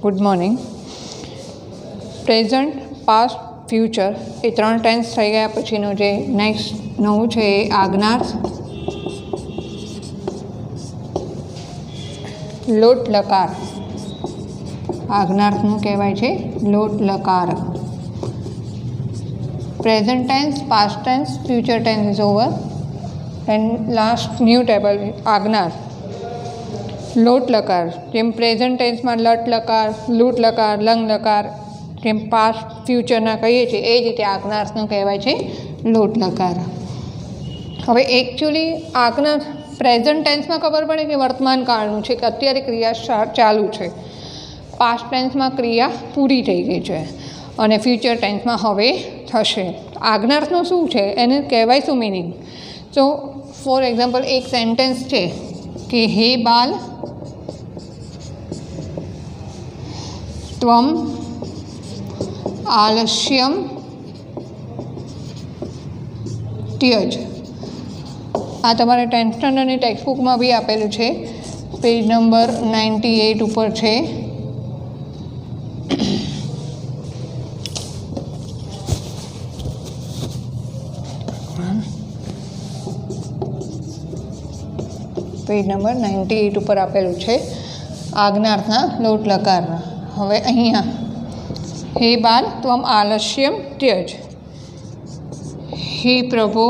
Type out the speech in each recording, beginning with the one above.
Good morning. Present, past, future એ 3 tenses થઈ ગયા પછીનું જે નેક્સ્ટ નવું છે એ આજ્ઞાર્થ, લોટ લકાર. આજ્ઞાર્થનું કહેવાય છે લોટ લકાર. Present tense, past tense, future tense is over and last new table આજ્ઞાર્થ. લોટ લકાર, જેમ પ્રેઝન્ટ ટેન્સમાં લટ લકાર, લૂટ લકાર, લંગ લકાર, જેમ પાસ્ટ ફ્યુચરના કહીએ છીએ એ જ રીતે આજ્ઞાર્થનું કહેવાય છે લોટ લકાર. હવે એકચ્યુઅલી આજ્ઞાર્થ પ્રેઝન્ટ ટેન્સમાં ખબર પડે કે વર્તમાન કાળનું છે, કે અત્યારે ક્રિયા ચાલુ છે. પાસ્ટ ટેન્સમાં ક્રિયા પૂરી થઈ ગઈ છે અને ફ્યુચર ટેન્સમાં હવે થશે. આજ્ઞાર્થનું શું છે, એને કહેવાય શું મિનિંગ? તો ફોર એક્ઝામ્પલ એક સેન્ટેન્સ છે કે હે બાલ ત્વમ આલસ્યમ ત્યજ. આ તમારે 10th સ્ટાન્ડર્ડની ટેક્સ્ટબુકમાં બી આપેલું છે, પેજ નંબર 98 ઉપર છે. પેજ નંબર 98 ઉપર આપેલું છે આજ્ઞાર્થના લોટ લકારના. હવે અહીંયા હે બાલ ત્વમ આલસ્યમ ત્યજ. હે પ્રભુ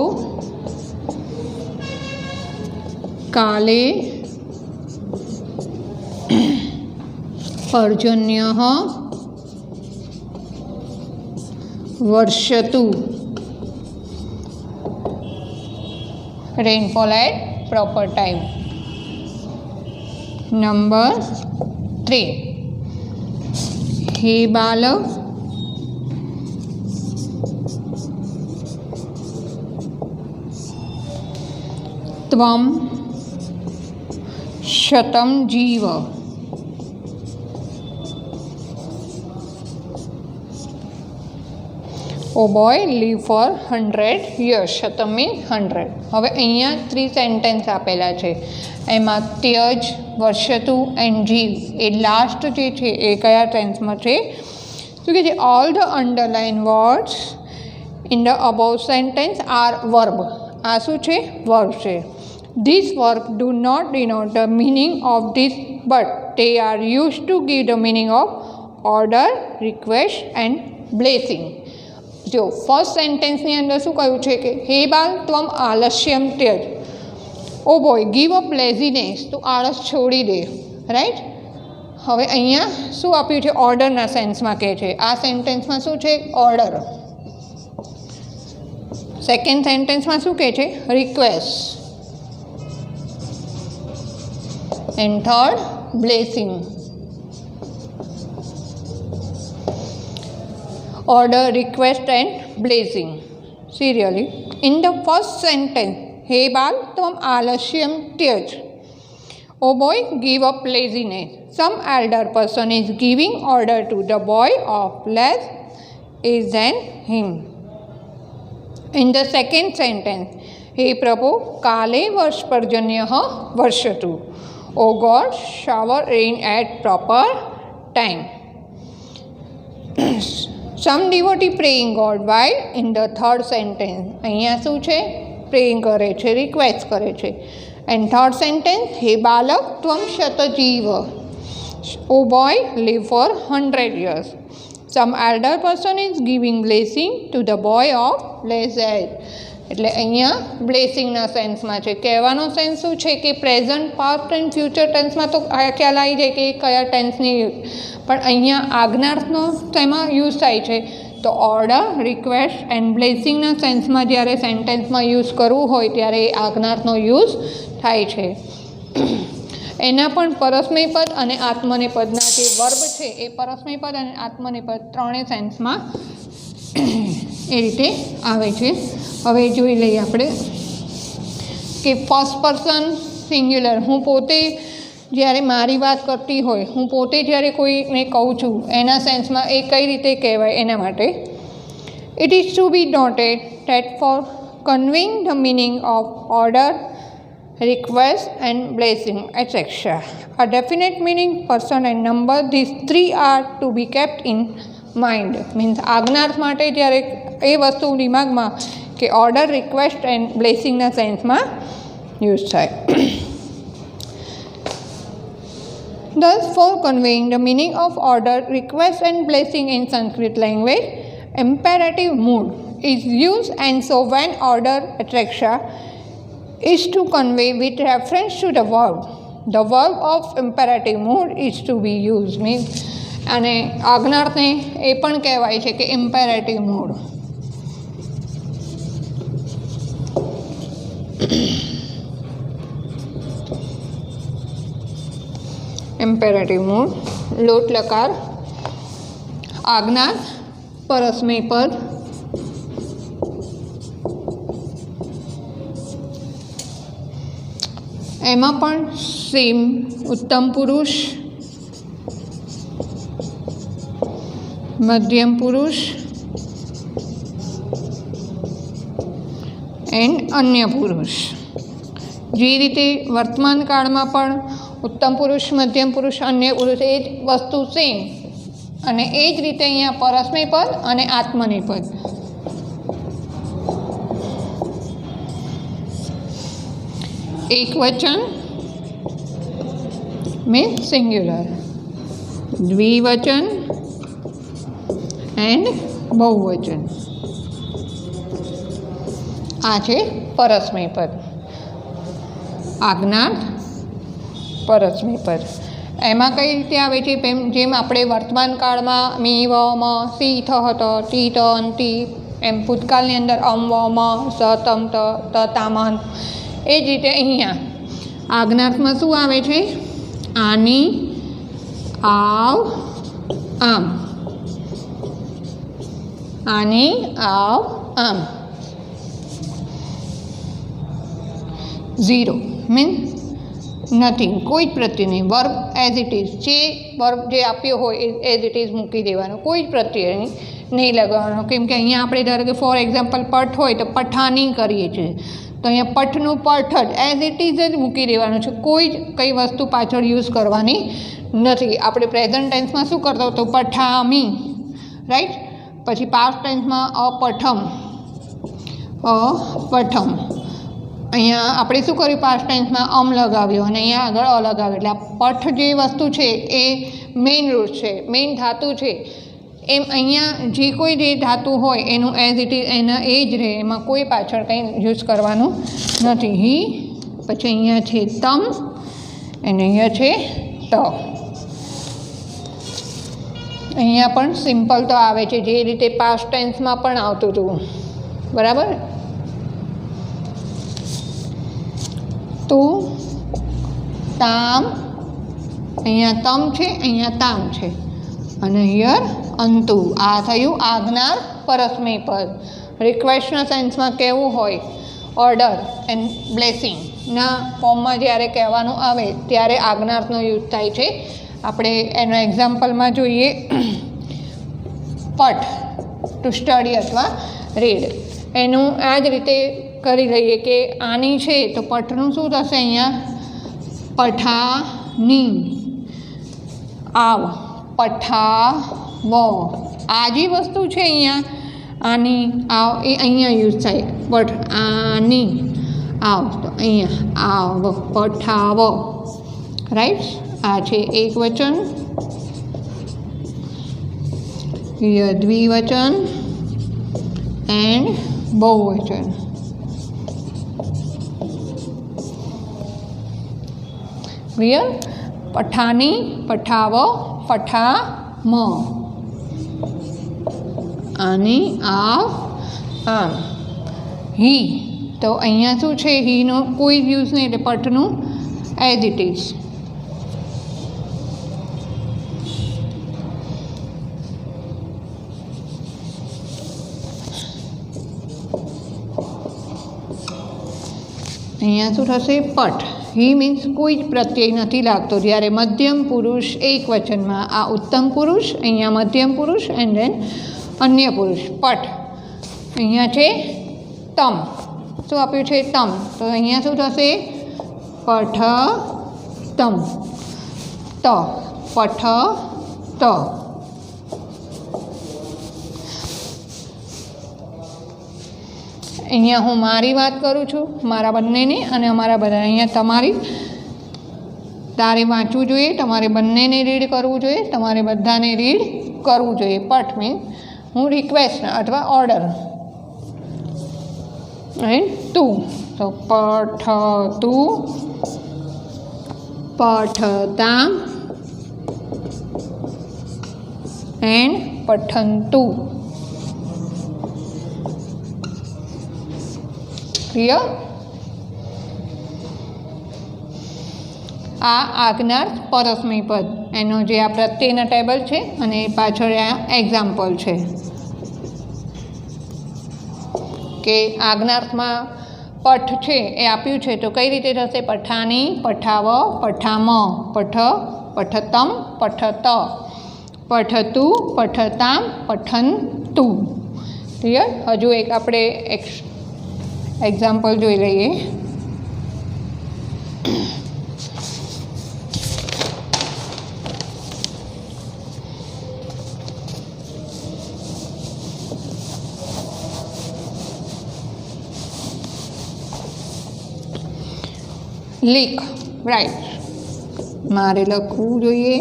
કાલે પર્જન્ય વર્ષતુ. Rainfall at proper time. Number 3, हे बालक त्वम शतम जीव. O boy live for 100 years. શતમ મીન્સ 100. હવે અહીંયા 3 સેન્ટેન્સ આપેલા છે, એમાં ત્યજ, વર્ષતુ એન્ડ જીવ એ લાસ્ટ જે છે એ કયા ટેન્સમાં છે? શું કહે છે? All the underline words in the above sentence are verb. આ શું છે? વર્બ છે. This verb do not denote the meaning of this but they are used to give the meaning of order, request and blessing. જો first સેન્ટેન્સની અંદર શું કહ્યું છે કે હે બાલ ત્વમ આલસ્યમ ત્યજ. ઓ બોય ગીવ અપ લેઝીનેસ. તું આળસ છોડી દે. રાઈટ. હવે અહીંયા શું આપ્યું છે? ઓર્ડરના સેન્સમાં કહે છે. આ સેન્ટેન્સમાં શું છે? ઓર્ડર. સેકન્ડ સેન્ટેન્સમાં શું કહે છે? Request. And third blessing. Order, request and blessing. Serially, in the first sentence, Hey Bal, tvam alashyam tyaj. Oh boy, give up laziness. Some elder person is giving order to the boy of less age than him. In the second sentence, Hey Prabhu, kale varsh parjanyah varshatu. Oh God, shower rain at proper time. Some devotee praying God while. In the third sentence અહીંયા શું છે? Praying કરે છે, request કરે છે. And third sentence હે બાલક ત્વમ શતજીવ. O boy live for 100 years. Some elder person is giving blessing to the boy of less age. એટલે અહીંયા બ્લેસિંગના સેન્સમાં છે. કહેવાનો સેન્સ શું છે કે પ્રેઝન્ટ, પાસ્ટ એન્ડ ફ્યુચર ટેન્સમાં તો ખ્યાલ આવી જાય કે કયા ટેન્સની, પણ અહીંયા આજ્ઞાર્થનો તેમાં યુઝ થાય છે. તો ઓર્ડર, રિક્વેસ્ટ એન્ડ બ્લેસિંગના સેન્સમાં જ્યારે સેન્ટેન્સમાં યુઝ કરવું હોય ત્યારે એ આજ્ઞાર્થનો યુઝ થાય છે. એના પણ પરસ્મય પદ અને આત્મનેપદના જે વર્બ છે એ પરસ્મય પદ અને આત્મનેપદ ત્રણેય સેન્સમાં એ રીતે આવે છે. હવે જોઈ લઈએ આપણે કે ફર્સ્ટ પર્સન સિંગ્યુલર. હું પોતે જ્યારે મારી વાત કરતી હોય, હું પોતે જ્યારે કોઈને કહું છું એના સેન્સમાં એ કઈ રીતે કહેવાય એના માટે it is to be noted that for conveying the meaning of order, request and blessing, etc. A definite meaning, person and number, these three are to be kept in mind. Means આજ્ઞાર્થ માટે જ્યારે એ વસ્તુ દિમાગમાં કે order, request and બ્લેસિંગના સેન્સમાં use થાય. Thus, for conveying the meaning of order, request and blessing in Sanskrit language, imperative mood is used, and so when order, etc. is to convey with reference to the verb of imperative mood is to be used. Means અને આજ્ઞાર્થને એ પણ કહેવાય છે કે imperative mood. Imperative mood, લોટ લકાર, આજ્ઞાર્થ, પરસ્મય પદ, એમાં પણ same ઉત્તમ પુરુષ, મધ્યમ પુરુષ એન્ડ અન્ય પુરુષ. જે રીતે વર્તમાન કાળમાં પણ ઉત્તમ પુરુષ, મધ્યમ પુરુષ, અન્ય પુરુષ એ જ વસ્તુ સેમ, અને એ જ રીતે અહીંયા પરસ્મય પદ અને આત્મનેપદ. એકવચન મીન્સ સિંગ્યુલર, દ્વિવચન એન્ડ બહુવચન. આ છે પરસ્મય પદ. આજ્ઞાર્થ, પરસ્મય પદ. એમાં કઈ રીતે આવે છે? જેમ આપણે વર્તમાન કાળમાં મી, વ, મ, સી, થ, ત, ટી, ત, અંતિ, એમ ભૂતકાળની અંદર અમ, વ, મ, સ, તમ, ત, તામન. એ જ રીતે અહીંયા આજ્ઞાર્થમાં શું આવે છે? આની, આવ, આમ. આની, આવ, આમ. ઝીરો મીન્સ નથિંગ, કોઈ જ પ્રત્યય નહીં. વર્બ એઝ ઇટ ઇઝ, જે વર્બ જે આપ્યો હોય એ એઝ ઇટ ઇઝ મૂકી દેવાનો, કોઈ જ પ્રત્યય નહીં લગાવવાનો. કેમ કે અહીંયા આપણે ધારો કે ફોર એક્ઝામ્પલ પઠ હોય તો પઠાની કરીએ છીએ, તો અહીંયા પઠનું પઠ જ એઝ ઇટ ઇઝ જ મૂકી દેવાનું છે. કોઈ જ કઈ વસ્તુ પાછળ યુઝ કરવાની નથી. આપણે પ્રેઝન્ટ ટેન્સમાં શું કરતા તો પઠામી, રાઈટ. પછી પાસ્ટ ટેન્સમાં અપઠમ, અપઠમ. અહીંયા આપણે શું કર્યું? પાસ્ટ ટેન્સમાં અમ લગાવ્યો અને અહીંયા આગળ અ લગાવ્યો. એટલે આ પઠ જે વસ્તુ છે એ મેઇન રૂટ છે, મેઇન ધાતુ છે. એમ અહીંયા જે કોઈ જે ધાતુ હોય એનું એઝ ઇટ ઇઝ એના એ જ રહે, એમાં કોઈ પાછળ કંઈ યુઝ કરવાનું નથી. હી, પછી અહીંયા છે તમ અને અહીંયા છે ત. અહીંયા પણ સિમ્પલ તો આવે છે, જે રીતે પાસ્ટ ટેન્સમાં પણ આવતું હતું, બરાબર. તું, તામ, અહીંયા તમ છે, અહીંયા તામ છે, અને હિયર અંતુ. આ થયું આજ્ઞાર્થ, પરસ્મય પદ. રિક્વેસ્ટના સેન્સમાં કહેવું હોય, ઓર્ડર એન્ડ બ્લેસિંગના ફોર્મમાં જ્યારે કહેવાનું આવે ત્યારે આજ્ઞાર્થનો યુઝ થાય છે. આપણે એના એક્ઝામ્પલમાં જોઈએ, પઠ, ટુ સ્ટડી અથવા રીડ. એનું આ જ રીતે કરી લઈએ કે આની છે તો પઠનું શું થશે? અહીંયા પઠાની, આવ, પઠાવ. આ જે વસ્તુ છે અહીંયા આની, આવ, એ અહીંયા યુઝ થાય. પઠ, આની, આવ, તો અહીંયા આવ, પઠાવ, રાઈટ. આ છે એક વચન, દ્વિવચન એન્ડ બહુવચન. ક્લિયર? પઠાની, પઠાવ, પઠામ. આની, આવ, આમ. હી, તો અહીંયા શું છે? હીનો કોઈ યુઝ નહીં, એટલે પઠનું એઝ ઇટ ઇઝ. અહીંયા શું થશે? પઠ. હી મીન્સ કોઈ જ પ્રત્યય નથી લાગતો. જ્યારે મધ્યમ પુરુષ એક વચનમાં, આ ઉત્તમ પુરુષ, અહીંયા મધ્યમ પુરુષ એન્ડ ધેન અન્ય પુરુષ. પઠ. અહીંયા છે તમ. શું આપ્યું છે? તમ. તો અહીંયા શું થશે? પઠતમ, ત, પઠત. અહીંયા હું મારી વાત કરું છું, મારા બંનેની, અને અમારા બધા. અહીંયા તમારી, તારે વાંચવું જોઈએ, તમારે બંનેને રીડ કરવું જોઈએ, તમારે બધાને રીડ કરવું જોઈએ. પઠ મીન્સ હું રિક્વેસ્ટ અથવા ઓર્ડર, એન્ડ તું, તો પઠતું, પઠતામ એન્ડ પઠંતુ. ક્લિયર? આ આજ્ઞાર્થ પરસ્મય પદ, એનો જે આ પ્રત્યેના ટેબલ છે અને પાછળ આ એક્ઝામ્પલ છે કે આજ્ઞાર્થમાં પઠ છે એ આપ્યું છે તો કઈ રીતે થશે? પઠાની, પઠાવ, પઠામ, પઠ, પઠતમ, પઠત, પઠતું, પઠતામ, પઠનતુ. ક્લિયર? હજુ એક આપણે એક્ઝામ્પલ જોઈ લઈએ. લીખ, રાઈટ. મારે લખવું જોઈએ,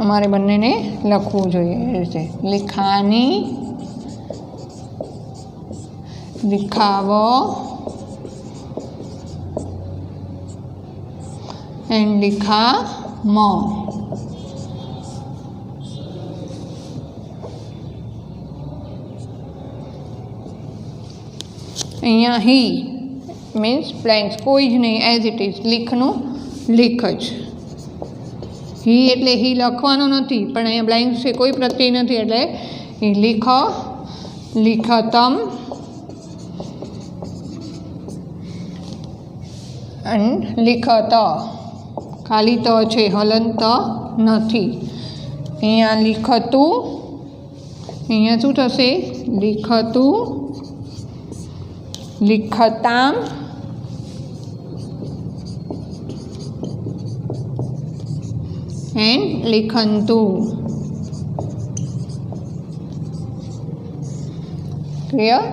અમારે બંનેને લખવું જોઈએ એ રીતે. લિખાની, લિખાવ એન્ડ લિખામ. અહીંયા હી મીન્સ બ્લેન્ક્સ, કોઈ જ નહીં, એઝ ઇટ ઇઝ. લીખનું લીખ જ. હી એટલે હી લખવાનો નથી, પણ અહીંયા બ્લેન્ક્સ છે, કોઈ પ્રત્યય નથી, એટલે હી લીખ, લીખતમ એન્ડ લીખત. ખાલી ત છે, હલંત નથી. અહીંયા લીખતું, અહીંયા શું થશે? લીખતું, લીખતામ એન્ડ લીખંતુ. ક્લિયર?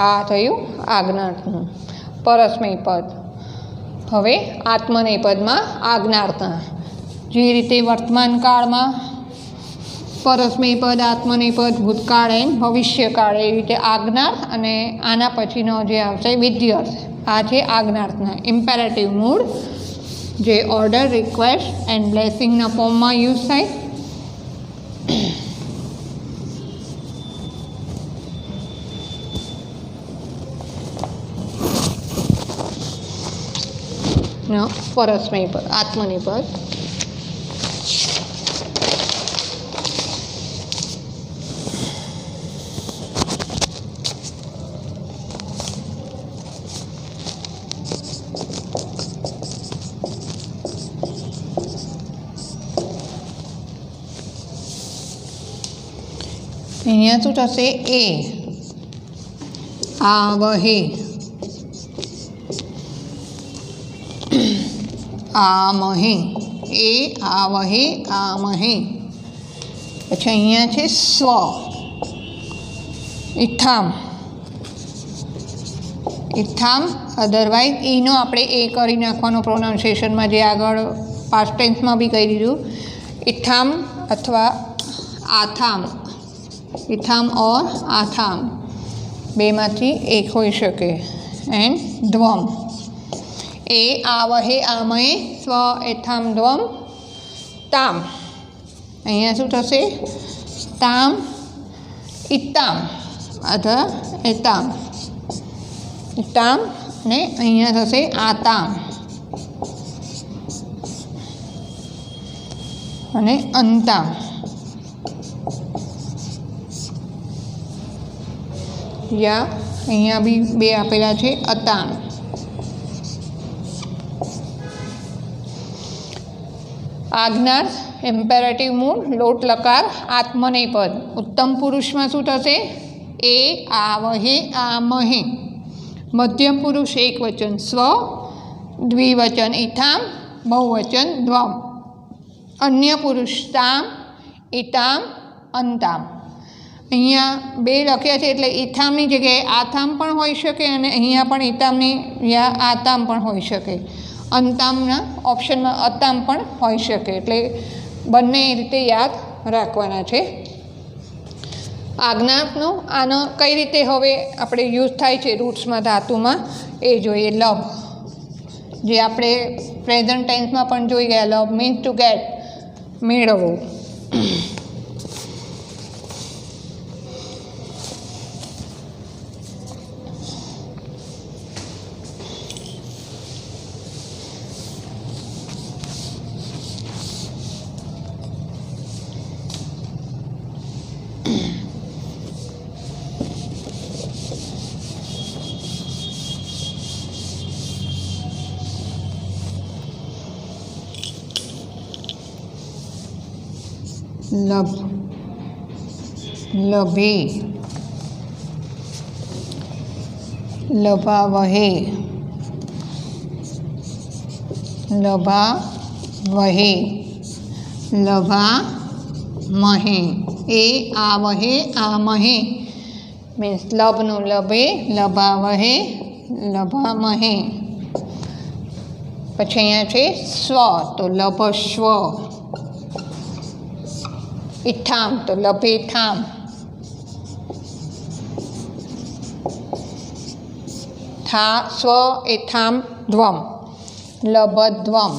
આ થયું આજ્ઞાર્થનું પરસ્મય પદ. હવે આત્મનેય પદમાં આજ્ઞાર્થના, જે રીતે વર્તમાન કાળમાં પરસ્મય પદ, આત્મનેય પદ, ભૂતકાળ એન્ડ ભવિષ્યકાળ, એ રીતે આજ્ઞાર્થ, અને આના પછીનો જે આવશે વિધ્યર્થ. આ છે આજ્ઞાર્થના ઇમ્પેરેટિવ મૂડ, જે ઓર્ડર, રિક્વેસ્ટ એન્ડ બ્લેસિંગના ફોર્મમાં યુઝ થાય. પરસ્મય પદ, આત્મનેય પદ. અહીંયા શું થશે? એ આવહે, આમહે, એ આવહે, આમહે. પછી અહીંયા છે સ્વ, ઇથામ, ઇથામ. અધરવાઇઝ ઈનો આપણે એ કરી નાખવાનો પ્રોનાઉન્સિએશનમાં, જે આગળ પાસ્ટ ટેન્સમાં બી કહી દીધું. ઇથામ અથવા આથામ, ઇથામ ઓર આથામ, બેમાંથી એક હોઈ શકે. એન્ડ ધ્વમ, એ આવહે, આમહે, સ્વ, એથામ, ધ્વમ, તામ. અહીંયા શું થશે? તામ, ઇતામ અથવા એતામ, ઇતામ. ને અહીંયા થશે આતામ અને અંતામ. યા અહીંયા બી બે આપેલા છે, અતામ. આજ્ઞાર્થ, ઇમ્પેરેટિવ મૂડ, લોટ લકાર, આત્મનેય પદ. ઉત્તમ પુરુષમાં શું થશે? એ આવહે, આમહે. મધ્યમ પુરુષ એક વચન સ્વ, દ્વિવચન ઇથામ, બહુવચન દ્વમ. અન્ય પુરુષ તામ, ઇતામ, અંતામ. અહીંયા બે લખ્યા છે એટલે ઇથામની જગ્યાએ આથામ પણ હોઈ શકે અને અહીંયા પણ ઇતામની યા આતામ પણ હોઈ શકે. અંતામના ઓપ્શનમાં અતામ પણ હોઈ શકે. એટલે બંને રીતે યાદ રાખવાના છે. આજ્ઞાનો આનો કઈ રીતે હવે આપણે યુઝ થાય છે રૂટ્સમાં ધાતુમાં એ જોઈએ. લવ, જે આપણે પ્રેઝન્ટ ટેન્સમાં પણ જોઈ ગયા. લવ મીન્સ ટુ ગેટ, મેળવવું. લભ, લભે, લભાવહે, લભાવહે, લભામહે. એ આવહે, આમહે મીન્સ લભનું લભે, લભાવહે, લભામહે. પછી અહીંયા છે સ્વ, તો લભસ્વ. ઇથામ તો લભેથામ. થા સ્વ એથામ ધ્વમ, લભદ્વમ.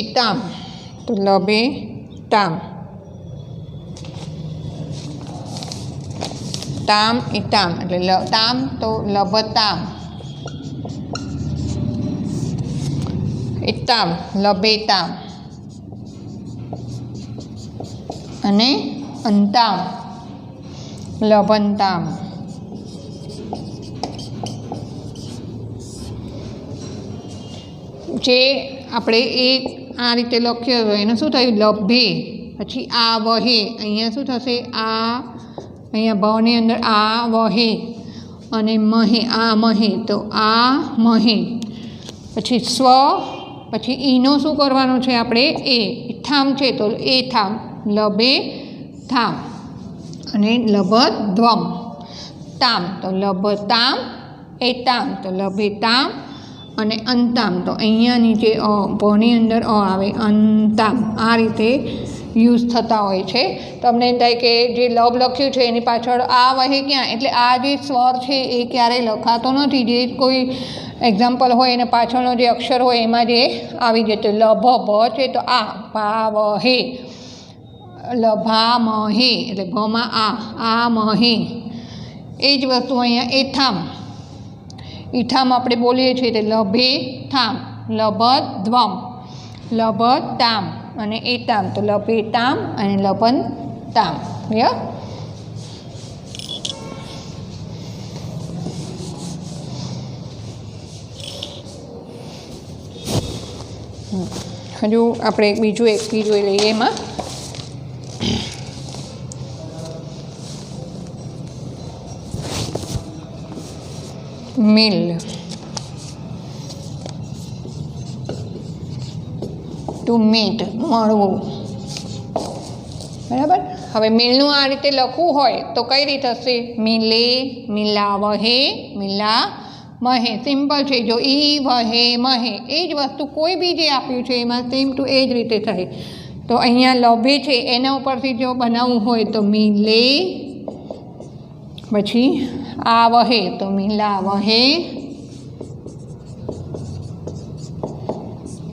ઇતામ તો લભેતામ. તામ ઇતામ એટલે તામ તો લભતામ. ઇતામ લભેતામ અને અંતામ લભંતામ. જે આપણે એક આ રીતે લખ્યો હોય એનું શું થયું? લભે. પછી આ વહે, અહીંયા શું થશે? આ અહીંયા ભવની અંદર આ વહે અને મહે, આ મહે તો આ મહે. પછી સ્વ, પછી ઈનો શું કરવાનું છે આપણે? એ. ઇથામ છે તો એ થામ, લભે થામ અને લભદ્વમ. તામ તો લભતામ, એતામ તો લભેતામ અને અંતામ તો અહીંયા નીચે અ, ભની અંદર અ આવે, અંતામ. આ રીતે યુઝ થતા હોય છે. તમને એમ થાય કે જે લભ લખ્યું છે એની પાછળ આ વહે ક્યાં? એટલે આ જે સ્વર છે એ ક્યારેય લખાતો નથી. જે કોઈ એક્ઝામ્પલ હોય એને પાછળનો જે અક્ષર હોય એમાં જે આવી જતો. લભ ભ છે તો આ, ભાવહે, લભામહે એટલે ભમાં આ મહે. એ જ વસ્તુ અહીંયા એથામ, ઇથામ આપણે બોલીએ છીએ તે લભે થામ, લભદ્વમ, લભતામ અને એતામ તો લભેતામ અને લભંતામ. હજુ આપણે બીજું એક બી જોઈ લઈએ. એમાં મિલ, ટુ મીટ મળવું. બરાબર. હવે મિલનું આ રીતે લખવું હોય તો કઈ રીતે હશે? મિલે, મિલાવહે, મિલામહે. સિમ્પલ છે. જો ઈ વહે મહે એ જ વસ્તુ કોઈ બી જે આપ્યું છે એમાં સેમ ટુ એ જ રીતે થાય. તો અહીંયા લભે છે એના ઉપરથી જો બનાવવું હોય તો મિલે, પછી આ વહે તો મિલાવહે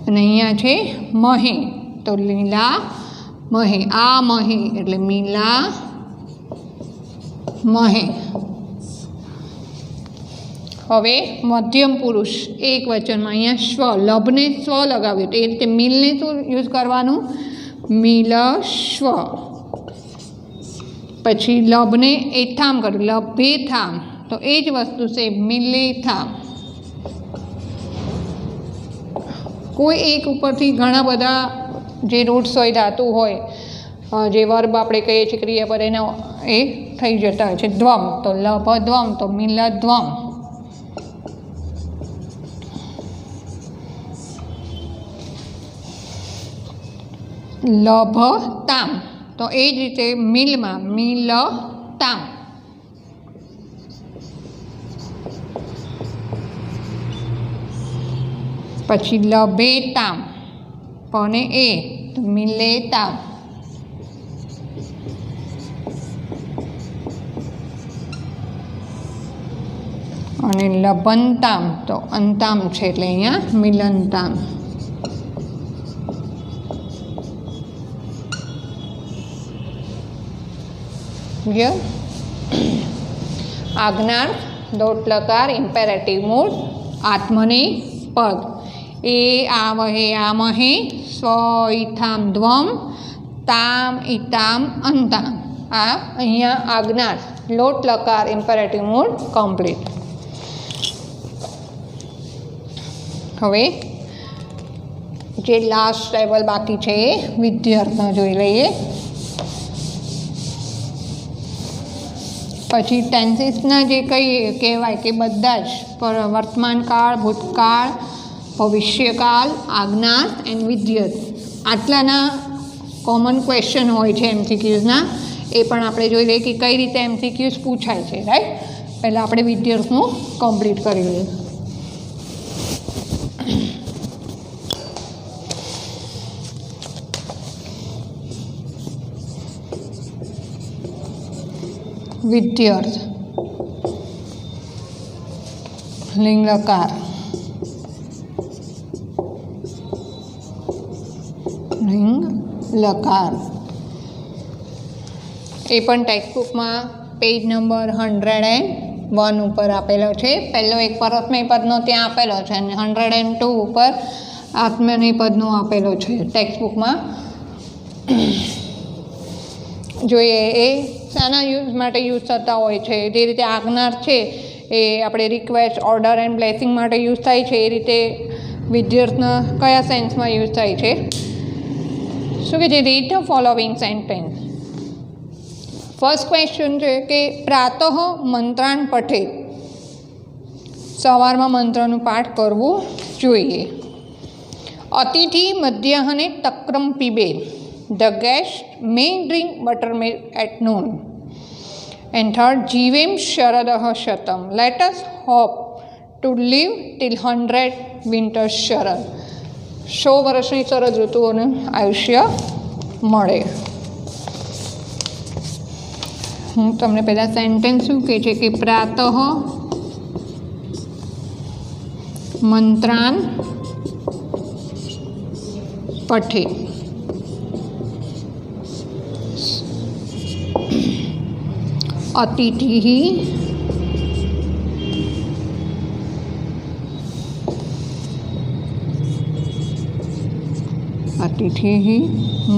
અને અહીંયા છે મહે તો લીલા મહે. આ મહે એટલે મિલા મહે. હવે મધ્યમ પુરુષ એક વચનમાં અહીંયા સ્વ, લભને સ્વ લગાવ્યું તો એ રીતે મિલને શું યુઝ કરવાનું? મિલસ્વ. પછી લભને એથામ કર્યું, લભેથામ તો એ જ વસ્તુ છે મિલેથામ. કોઈ એક ઉપરથી ઘણા બધા જે રૂટ્સ હોય, ધાતુ હોય જે વર્બ આપણે કહીએ છીએ ક્રિયાપદ એના એ થઈ જતા હોય છે ધ્વમ. તો લભધ્વમ તો મિલધ્વમ. લભતામ તો એ જ રીતે મિલમાં મિલતામ. પછી લભેતામ અને એ તો મિલેતામ. અને લબંતામ તો અંતામ છે એટલે અહીંયા મિલનતામ. આજ્ઞાર્થ, લોટ લકાર, ઇમ્પેરેટિવ મૂડ, આત્મનેય પદ. એ આવહે આમહે, સ્વ ઇથામ ધ્વમ, તામ ઇતામ અંતામ. આ અહીંયા આજ્ઞાર્થ, લોટ લકાર, ઇમ્પેરેટિવ મૂડ કમ્પ્લીટ. હવે જે લાસ્ટ ટેબલ બાકી છે એ વિદ્યાર્થનો જોઈ લઈએ. પછી ટેન્સીસના જે કંઈ કહેવાય કે બધા જ વર્તમાનકાળ, ભૂતકાળ, ભવિષ્યકાળ, આજ્ઞાર્થ એન્ડ વિદ્યર્થ આટલાના કોમન ક્વેશ્ચન હોય છે એમસીક્યુઝના. એ પણ આપણે જોઈ લઈએ કે કઈ રીતે એમસીક્યુઝ પૂછાય છે. રાઈટ, પહેલાં આપણે વિદ્યાર્થનું કમ્પ્લીટ કરી લઈએ. વિદ્યાર્થ લિંગ લકાર લિંગ લકાર. એ પણ ટેક્સ્ટબુકમાં પેજ નંબર 101 ઉપર આપેલો છે. પહેલો એક પરસ્મય પદનો ત્યાં આપેલો છે અને 102 ઉપર આત્મનેય પદનો આપેલો છે ટેક્સ્ટબુકમાં. જોઈએ એ શાના યુઝ માટે યુઝ થતા હોય છે. જે રીતે આજ્ઞાર્થ છે એ આપણે રિક્વેસ્ટ, ઓર્ડર એન્ડ બ્લેસિંગ માટે યુઝ થાય છે. એ રીતે વિદ્યાર્થના કયા સેન્સમાં યુઝ થાય છે. શું કે જે read the following sentence. First question છે કે પ્રાતઃ મંત્રાન પઠેત. સવારમાં મંત્રનું પાઠ કરવું જોઈએ. અતિથિ મધ્યાહને તક્રમ પીબે. The guest may drink buttermilk at noon. And third, Jivem Sharadah Shatam. Let us hope to live till 100 winters Sharad. 100 વર્ષની શરદ ઋતુઓનું આયુષ્ય મળે. હું તમને પહેલાં સેન્ટેન્સ શું કહે છે કે પ્રાતઃ મંત્રાન પઠે. અતિથિ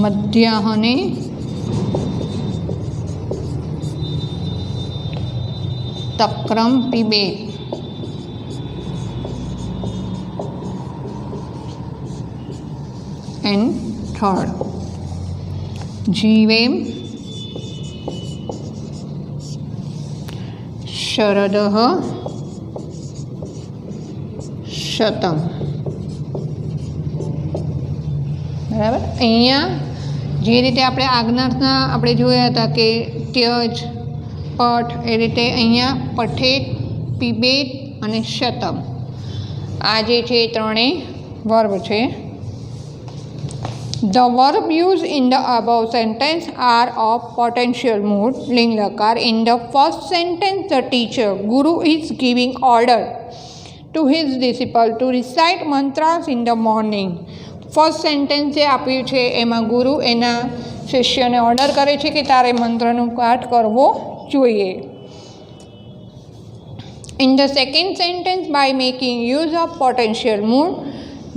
મધ્યાહને તક્રમ પીબે. And third, જીવેમ શરદઃ શતમ. બરાબર. અહીંયા જે રીતે આપણે આજ્ઞાર્થના આપણે જોયા હતા કે ત્યજ, પઠ, એ રીતે અહીંયા પઠેત, પીબેત અને શતમ આ જે છે એ ત્રણેય વર્બ છે. The verb used in the above sentence are of potential mood, ling lakar. In the first sentence, the teacher, Guru, is giving order to his disciple to recite mantras in the morning. First sentence જે આપ્યું છે એમાં ગુરુ એના શિષ્યને order કરે છે કે તારે મંત્રનો પાઠ કરવો જોઈએ. In the second sentence, by making use of potential mood,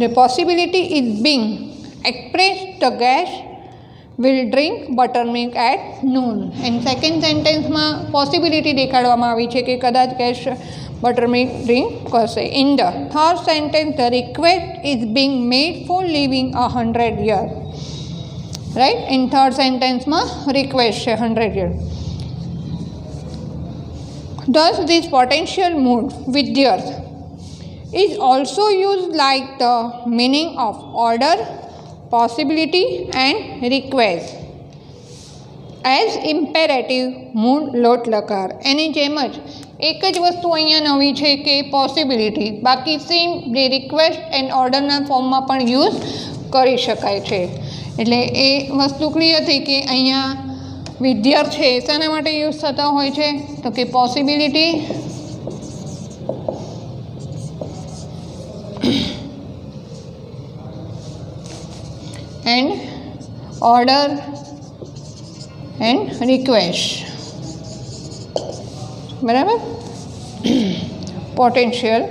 the possibility is being expressed, the guest will drink buttermilk at noon. And second સેન્ટેન્સમાં પોસિબિલિટી દેખાડવામાં આવી છે કે કદાચ ગેસ્ટ બટરમિલ્ક ડ્રિંક કરશે. In the third sentence, the request is being made for living 100 years. Right. In third સેન્ટેન્સમાં request છે 100 years. Thus this potential mood vidyarth is also used like the meaning of order, possibility and request as imperative mood લોટ લકાર. એની જેમ જ એક જ વસ્તુ અહીંયા નવી છે કે પોસિબિલિટી, બાકી સેમ જે રિક્વેસ્ટ એન્ડ ઓર્ડરના ફોર્મમાં પણ યુઝ કરી શકાય છે. એટલે એ વસ્તુ ક્લિયર થઈ કે અહીંયા વિદ્યાર્થ છે શાના માટે યુઝ થતા હોય છે તો કે possibility and order and request. બરાબર. પોટેન્શિયલ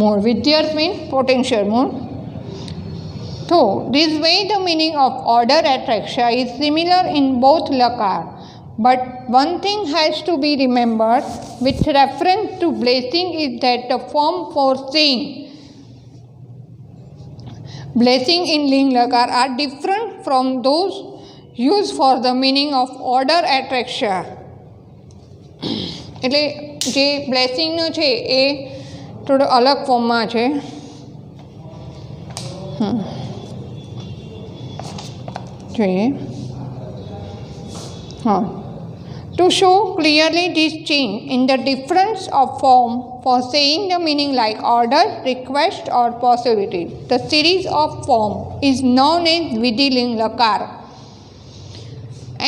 મૂડ, વિદ્યાર્થ mean potential mood. So, this way the meaning of order atraksha is similar in both lakar, but one thing has to be remembered with reference to blessing is that the form for saying blessing in ling lakar are different from those used for the meaning of order atraksha. એટલે જે બ્લેસિંગનો છે એ થોડો અલગ ફોર્મમાં છે. જોઈએ હા. To show clearly this change in the difference of form for saying the meaning like order, request or possibility, the series of form is known as Vidhiling Lakar.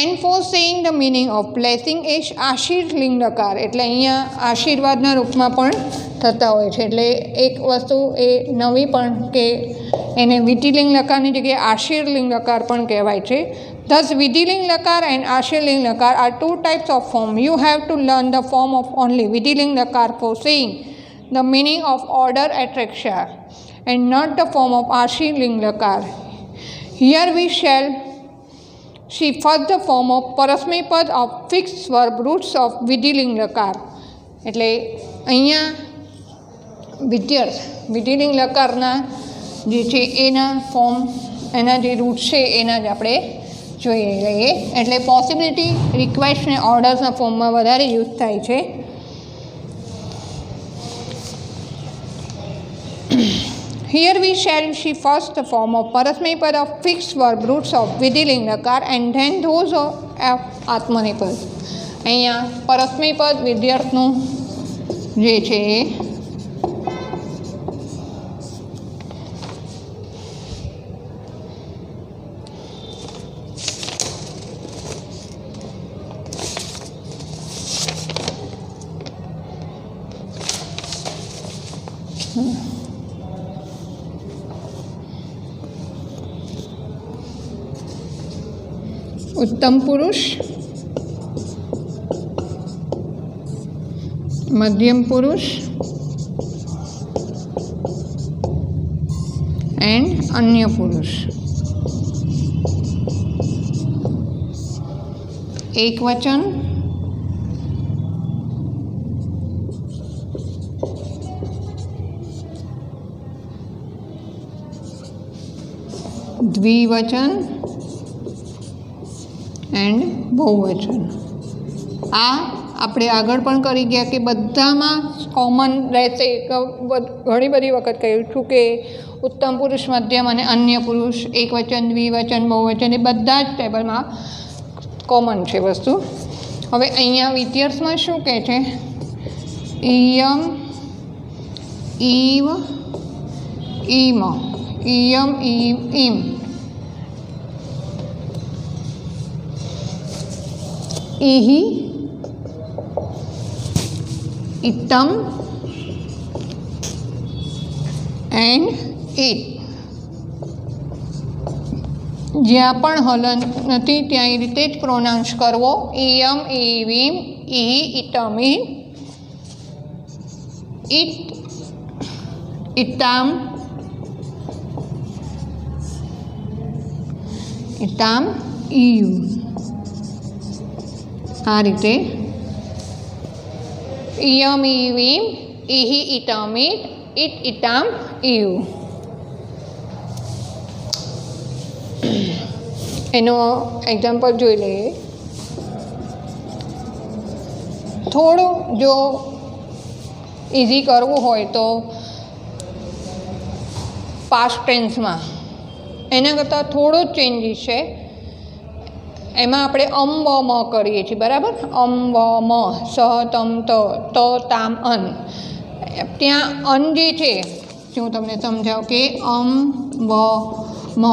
And for saying the meaning of blessing is આશીર્લિંગ લકાર. એટલે અહીંયા આશીર્વાદના રૂપમાં પણ થતા હોય છે. એટલે એક વસ્તુ એ નવી પણ કે એને વિધિલિંગ લકારની જગ્યાએ આશીર્લિંગ લકાર પણ કહેવાય છે. Thus Vidhiling Lakar and Ashirling Lakar are two types of form. You have to learn the form of only Vidhiling Lakar for saying the meaning of order atraksha and not the form of Ashirling Lakar. Here we shall see first the form of પરસ્મય પદ of fixed verb roots of વિધિલિંગ લકાર. એટલે અહીંયા વિધિલિંગ લકારના જે છે એના form, એના જે roots છે એના જ આપણે જોઈ લઈએ. એટલે પોસિબિલિટી, રિક્વેસ્ટ ને ઓર્ડર્સના ફોર્મમાં વધારે યુઝ થાય છે. Here we shall see first the form of પરસ્મય પદ of fixed verb roots of વિધિલિંગ લકાર and then those of આત્મનેપદ. અહીંયા પરસ્મય પદ વિદ્યાર્થનું જે છે એ उत्तम पुरुष, मध्यम पुरुष एंड अन्य पुरुष. एक वचन, દ્વિવચન એન્ડ બહુવચન. આ આપણે આગળ પણ કરી ગયા કે બધામાં કોમન રહેશે. ઘણી બધી વખત કહ્યું છું કે ઉત્તમ પુરુષ, મધ્યમ અને અન્ય પુરુષ, એકવચન, દ્વિવચન, બહુવચન એ બધા જ ટેબલમાં કોમન છે વસ્તુ. હવે અહીંયા વિદ્યાર્થમાં શું કહે છે? ઇયમ, ઈવ, ઈમ, ઇયમ, ઈવ, ઈમ. इहि, इत्तम एंड इट. જ્યાં પણ હલન નથી ત્યાં એ રીતે જ પ્રોનાઉન્સ કરવો. ઇયમ, ઇવીમ, ઇહી, ઇટમી, ઇટ, ઇતામ, ઇતામ, ઇયુ. આ રીતે ઇયમ, ઇવીમ, ઇહી, ઇટમી, ઇટ, ઇતામ, ઇયુ. એનો એક્ઝામ્પલ જોઈ લઈએ. થોડું જો ઇઝી કરવું હોય તો પાસ્ટ ટેન્સમાં એના કરતાં થોડો જ ચેન્જીસ છે. એમાં આપણે અમ વ મ કરીએ છીએ, બરાબર. અમ વ મ સ તમ ત તામ અન. ત્યાં અન જે છે, જો હું તમને સમજાવું કે અમ વ મ,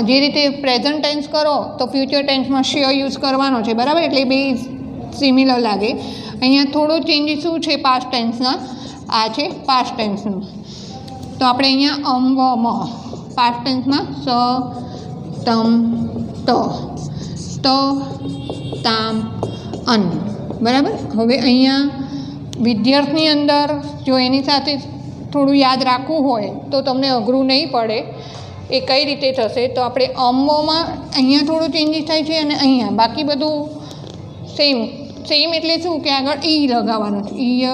જે રીતે પ્રેઝન્ટ ટેન્સ કરો તો ફ્યુચર ટેન્સમાં શ્ય યુઝ કરવાનો છે, બરાબર. એટલે બે સિમિલર લાગે. અહીંયા થોડો ચેન્જીસ શું છે પાસ્ટ ટેન્સના, આ છે પાસ્ટ ટેન્સનું. તો આપણે અહીંયા અમ વ મ પાસ્ટ ટેન્સમાં સ તમ ત તામ અન, બરાબર. હવે અહીંયા વિદ્યાર્થની અંદર જો એની સાથે થોડું યાદ રાખવું હોય તો તમને અઘરું નહીં પડે. એ કઈ રીતે થશે તો આપણે અમોમાં અહીંયા થોડું ચેન્જીસ થાય છે અને અહીંયા બાકી બધું સેમ. એટલે શું કે આગળ ઈ લગાવવાનું છે, ઈય.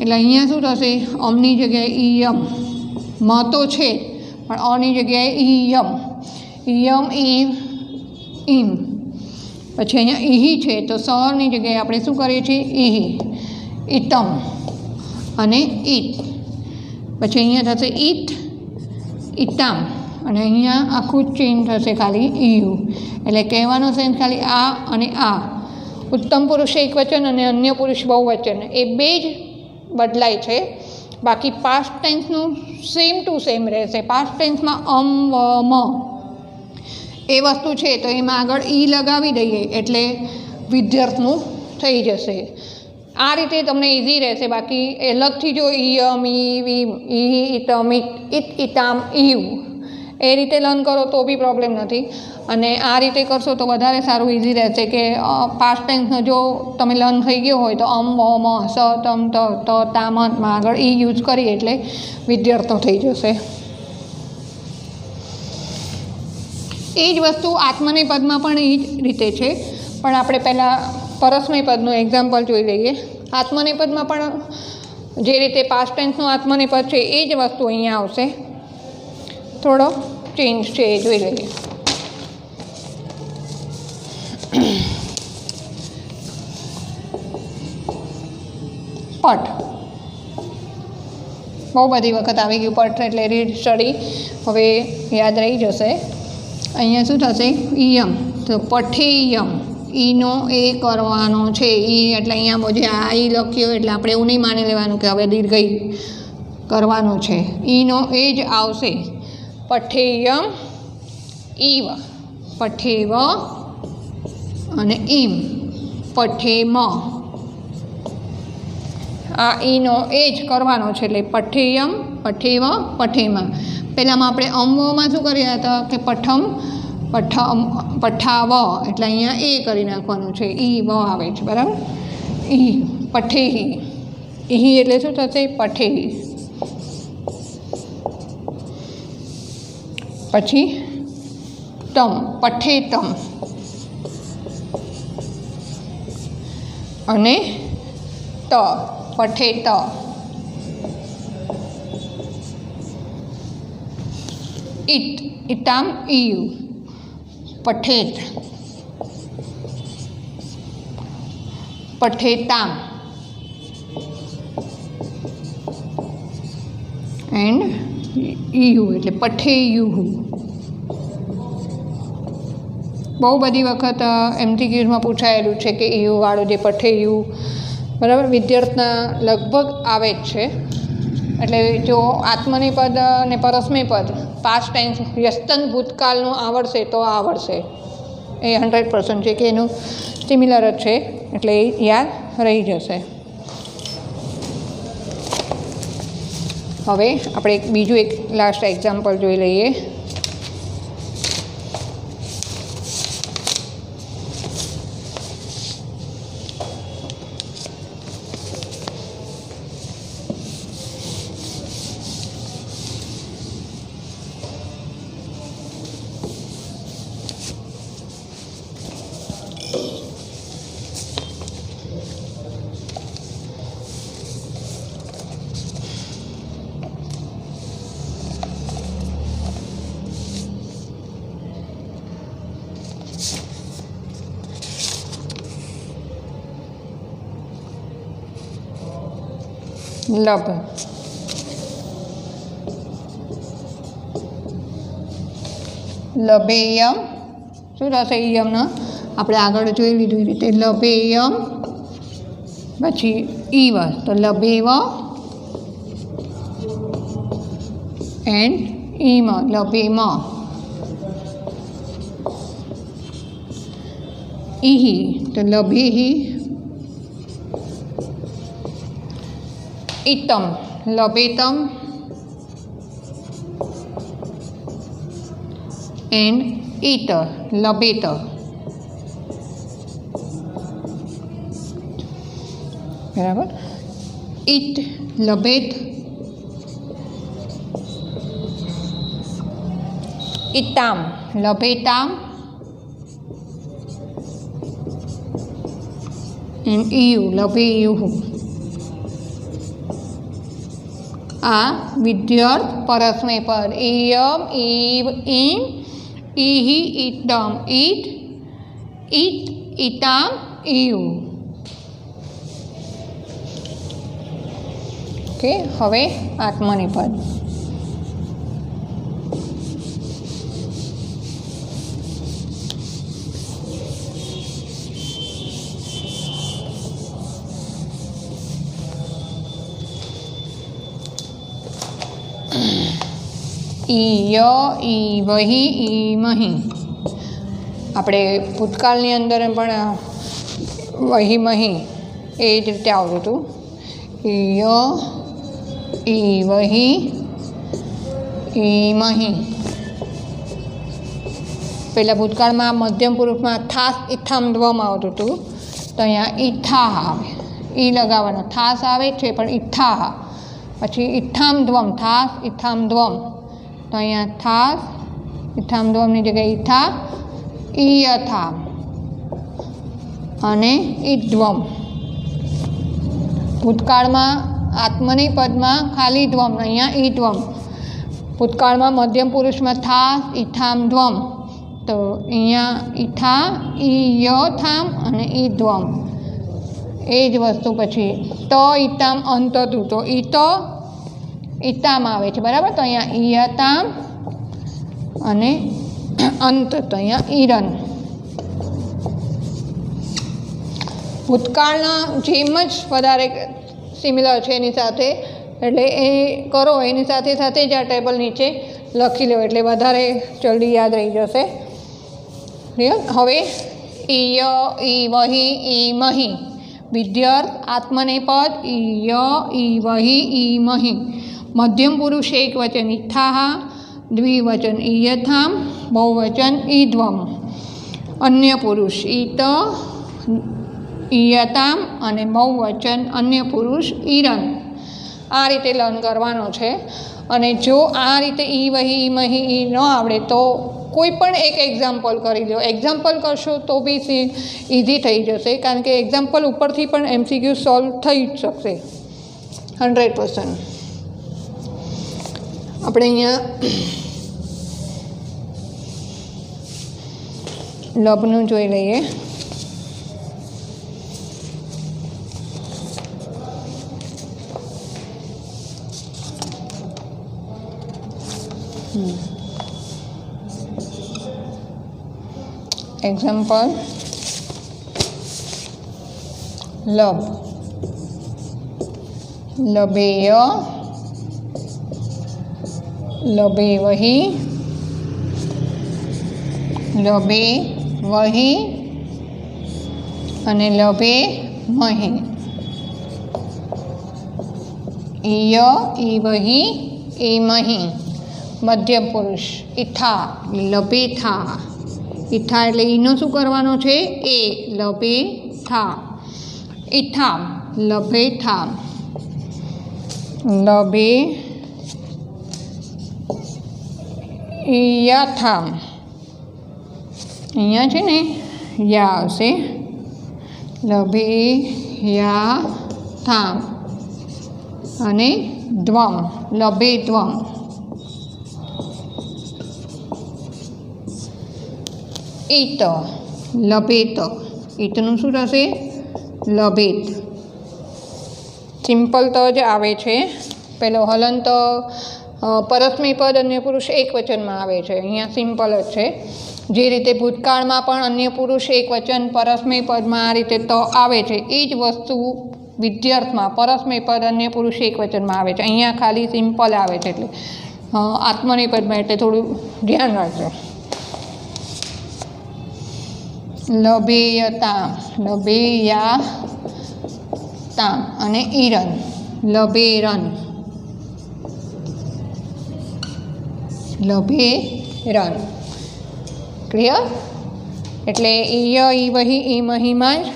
એટલે અહીંયા શું થશે, અમની જગ્યાએ ઈયમ. મ તો છે પણ અની જગ્યાએ ઈયમ. ઈયમ ઈમ ઈમ. પછી અહીંયા ઈહી છે તો સની જગ્યાએ આપણે શું કરીએ છીએ, ઈહી. ઈતમ અને ઈત. પછી અહીંયા થશે ઈત ઈતામ. અને અહીંયા આખું ચેન્જ થશે ખાલી ઈયુ. એટલે કહેવાનો સેન્સ ખાલી આ અને આ. ઉત્તમ પુરુષ એકવચન અને અન્ય પુરુષ બહુવચન એ બે જ બદલાય છે. બાકી પાસ્ટ ટેન્સનું સેમ ટુ સેમ રહેશે. પાસ્ટ ટેન્સમાં અમ વ મ એ વસ્તુ છે તો એમાં આગળ ઈ લગાવી દઈએ એટલે વિદ્યાર્થનું થઈ જશે. આ રીતે તમને ઇઝી રહેશે. બાકી અલગથી જો ઈયમ ઈ વીમ ઈ ઈતમ ઈત ઈતામ ઈયુ એ રીતે લર્ન કરો તો બી પ્રોબ્લેમ નથી. અને આ રીતે કરશો તો વધારે સારું ઇઝી રહેશે કે પાસ્ટ ટેન્સનો જો તમે લર્ન થઈ ગયો હોય તો અમ વ મ સ તમ ત તામ માં આગળ ઈ યુઝ કરીએ એટલે વિદ્યાર્થનો થઈ જશે. એ જ વસ્તુ આત્મનેય પદમાં પણ એ જ રીતે છે. પણ આપણે પહેલાં પરસ્મય પદનું એક્ઝામ્પલ જોઈ લઈએ. આત્મનેય પદમાં પણ જે રીતે પાસ્ટ ટેન્સનું આત્મનેય પદ છે એ જ વસ્તુ અહીંયા આવશે. થોડો ચેન્જ છે એ જોઈ લઈએ. પટ બહુ બધી વખત આવી ગયું પટ એટલે રીડ સ્ટડી, હવે યાદ રહી જશે. અહીંયા શું થશે, ઈયમ તો પઠેયમ. ઈનો એ કરવાનો છે. ઈ એટલે અહીંયા જે આ ઈ લખ્યો એટલે આપણે એવું નહીં માની લેવાનું કે હવે દીર્ઘઈ કરવાનો છે. ઈનો એ જ આવશે. પઠેયમ ઈવ પઠેવ અને ઈમ પઠેમ. આ ઈનો એ જ કરવાનો છે એટલે પઠેયમ પઠેવ પઠેમાં. પહેલાંમાં આપણે અમમાં શું કર્યા હતા કે પઠાવ એટલે અહીંયા એ કરી નાખવાનું છે. ઈ વ આવે છે, બરાબર. ઈ પઠેહી. ઈ એટલે શું થશે, પઠેહી. પછી તમ પઠેતમ અને ત પઠેત. ઈત ઈતામ ઈયુ પઠેત પઠેતામ એન્ડ ઈયુ એટલે પઠેયુહુ. બહુ બધી વખત એમસીક્યુઝમાં પૂછાયેલું છે કે ઈયુ વાળું જે પઠેયુ, બરાબર, વિદ્યાર્થના લગભગ આવે જ છે. એટલે જો આત્મનેય પદ અને પરસ્મય પદ પાસ્ટ ટેન્સ વ્યસ્તન ભૂતકાળનું આવડશે તો આવડશે. એ 100% છે કે એનું સિમિલર જ છે એટલે એ યાદ રહી જશે. હવે આપણે બીજું એક લાસ્ટ એક્ઝામ્પલ જોઈ લઈએ. લભ. લભેયમ શું થશે? યમનો આપણે આગળ જોઈ લીધું એ રીતે લભેયમ, પછી ઈવ તો લભેવ એન્ડ ઈમ લભેમ. ઇહિ તો લભેહિ. ઇતમ લભેતમ એન્ડ ઈત લભેત. બરાબર. ઈટ લભેત, ઇતામ લભેતામ એન્ડ ઇયુ લભેયુઃ. આ વિધ્યર્થ પરસ્મય પદ. ઇયમ ઈવ ઈમ ઇહિ ઇતમ ઇટ ઇત ઇતામ ઇયુ. ઓકે, હવે આત્મનેપદ. ઈય ઈવહિ ઈમહિ. આપણે ભૂતકાળની અંદર પણ વહિમહિ એ જ રીતે આવતું હતું. ઈય ઈવહિ ઈમહિ. પહેલાં ભૂતકાળમાં મધ્યમ પુરુષમાં થાસ ઇથામ દ્વમ આવતું હતું, તો અહીંયા ઈથાહ આવે. ઈ લગાવવાનો, થાસ આવે છે પણ ઈથાહ. પછી ઇથામ દ્વમ, થાસ ઇથામ દ્વમ, તો અહીંયા થાસ ઇથામ દ્વમની જગ્યાએ ઈથા ઈયથામ અને ઈદ્વમ. ભૂતકાળમાં આત્મની પદમાં ખાલી દ્વમ, અહીંયા ઈદ્વમ. ભૂતકાળમાં મધ્યમ પુરુષમાં થાસ ઇથામ દ્વમ, તો અહીંયા ઈથા ઈયથામ અને ઈદ્વમ. એ જ વસ્તુ પછી ત ઇતામ અંતતું, તો ઈત ઇતામ આવે છે. બરાબર. તો અહીંયા ઈયતામ અને અંત, તો અહીંયા ઈરન. ભૂતકાળના જેમ જ વધારે સિમિલર છે એની સાથે, એટલે એ કરો એની સાથે સાથે જ આ ટેબલ નીચે લખી લો એટલે વધારે જલ્દી યાદ રહી જશે. ક્લિયર. હવે ઈય ઈવહિ ઈમહિ. વિધ્યર્થ આત્મનેપદ. ઈય ઈવહિ ઈમહિ. મધ્યમ પુરુષ એક વચન ઇથાહ, દ્વિવચન ઈયથામ, બહુવચન ઈદ્વમ. અન્ય પુરુષ ઈત ઈયતામ અને બહુવચન અન્ય પુરુષ ઈરન. આ રીતે લર્ન કરવાનો છે. અને જો આ રીતે ઈ વહી ઈમહિ ઈ ન આવડે તો કોઈ પણ એક એક્ઝામ્પલ કરી લો. એક્ઝામ્પલ કરશો તો બી ઇઝી થઈ જશે, કારણ કે એક્ઝામ્પલ ઉપરથી પણ MCQ સોલ્વ થઈ જ શકશે 100%. આપણે અહીંયા લબનું જોઈ લઈએ. એક્ઝામ્પલ લબ. લબેય લબેવહિ લબે વહિ અને લબે મહિ. ઈય ઈવહિ ઈમહિ. મધ્યમ પુરુષ ઇથા લબેથા. ઇથા એટલે ઈનો શું કરવાનો છે? એ લબેથા. ઇથામ લબેથામ. લબે ઈયાથામ. અહીંયા છે ને યા આવશે. લબે યા થામ અને દ્વમ લબે દ્વમ. ઈત લબેત. ઈતનું શું થશે? લબેત. સિમ્પલ ત જ આવે છે. પેલો હલંત પરસ્મય પદ અન્ય પુરુષ એક વચનમાં આવે છે, અહીંયા સિમ્પલ જ છે. જે રીતે ભૂતકાળમાં પણ અન્ય પુરુષ એક વચન પરસ્મય પદમાં આ રીતે ત આવે છે, એ જ વસ્તુ વિદ્યાર્થમાં પરસ્મય પદ અન્ય પુરુષ એક વચનમાં આવે છે. અહીંયા ખાલી સિમ્પલ આવે છે, એટલે આત્મનેપદમાં, એટલે થોડું ધ્યાન રાખજો. લભેયતામ, લભેયાતામ અને ઈરન, લભેરન, લભેરન. ક્લિયર? એટલે ઈય ઈ વહી ઈ મહીમાં જ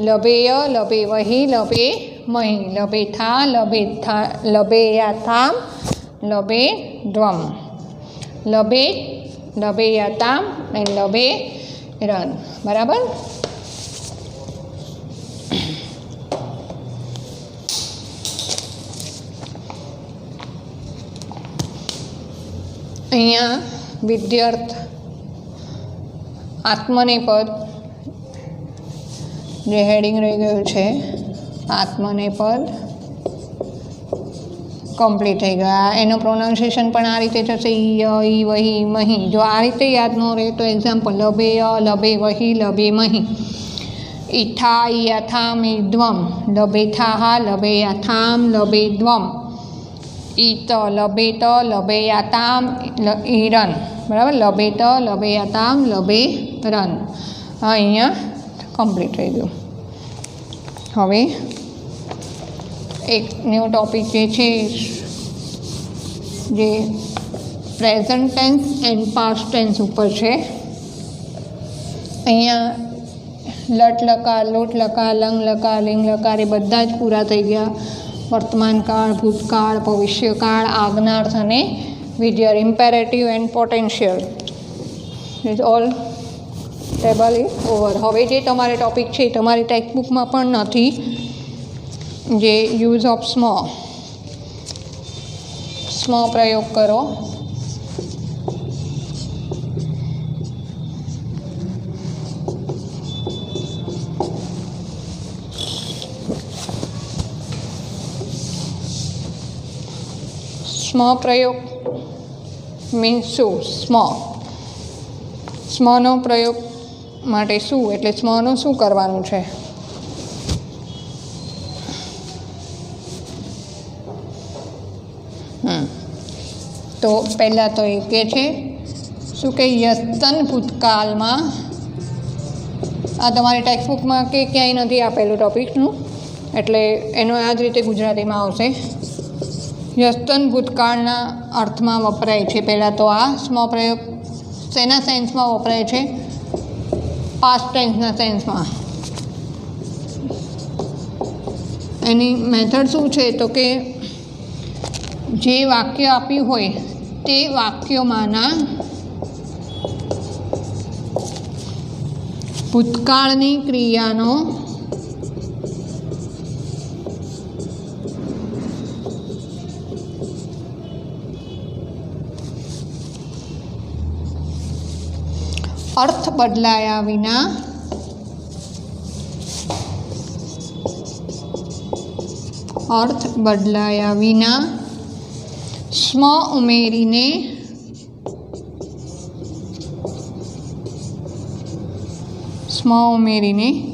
લભેય, લભે વહી, લભે મહી, લભેથા, લભેથા, લભેયાથામ, લભે ધ્વમ, લભે, લભેયાતામ એન્ડ લભે રન. બરાબર? અહીંયા વિદ્યાર્થ આત્મનેપદ જે હેડિંગ રહી ગયું છે, આત્મનેપદ કમ્પ્લીટ થઈ ગયા. એનું પ્રોનાઉન્સિએશન પણ આ રીતે થશે, ઈય ઈ વહી મહી. જો આ રીતે યાદ ન રહે તો એક્ઝામ્પલ લભેય, લભે વહી, લભે મહી. ઈથા, ઈયાથામ, ઈધ્વમ, લભેથાહા, લભેયાથામ, લભેધ્વમ. ઈત, લભેત, લભેયાતામ, ઈરન. બરાબર? લભેત, લભેયાતામ, લભેરન. અહીંયા કમ્પ્લીટ થઈ ગયું. હવે એક ન્યૂ ટોપિક જે છે, જે present tense and past tense ઉપર છે. અહીંયા લટ લકાર, લોટ લકાર, લંગ લકાર, લિંગ લકાર એ બધા જ પૂરા થઈ ગયા. વર્તમાનકાળ, ભૂતકાળ, ભવિષ્યકાળ, આજ્ઞાર્થ અને વિધેય, imperative and potential. Is all table is over. હવે જે તમારે ટોપિક છે તમારી ટેક્સ્ટબુકમાં પણ નથી, જે યુઝ ઓફ સ્મ પ્રયોગ કરો. સ્મ પ્રયોગ મીન્સ શું? સ્મનો પ્રયોગ માટે શું, એટલે સ્મનું શું કરવાનું છે? તો પહેલાં તો એ કહે છે શું કે યસ્તન ભૂતકાળમાં, આ તમારી ટેક્સ્ટબુકમાં કે ક્યાંય નથી આપેલું ટૉપિકનું, એટલે એનો આ જ રીતે ગુજરાતીમાં આવશે. યસ્તન ભૂતકાળના અર્થમાં વપરાય છે. પહેલાં તો આ સ્મ પ્રયોગ શેના સેન્સમાં વપરાય છે? પાસ્ટ ટેન્સના સેન્સમાં. એની મેથડ શું છે? તો કે જે વાક્ય આપ્યું હોય તે વાક્યોમાંના ભૂતકાળની ક્રિયાનો અર્થ બદલાયા વિના સ્મ ઉમેરીને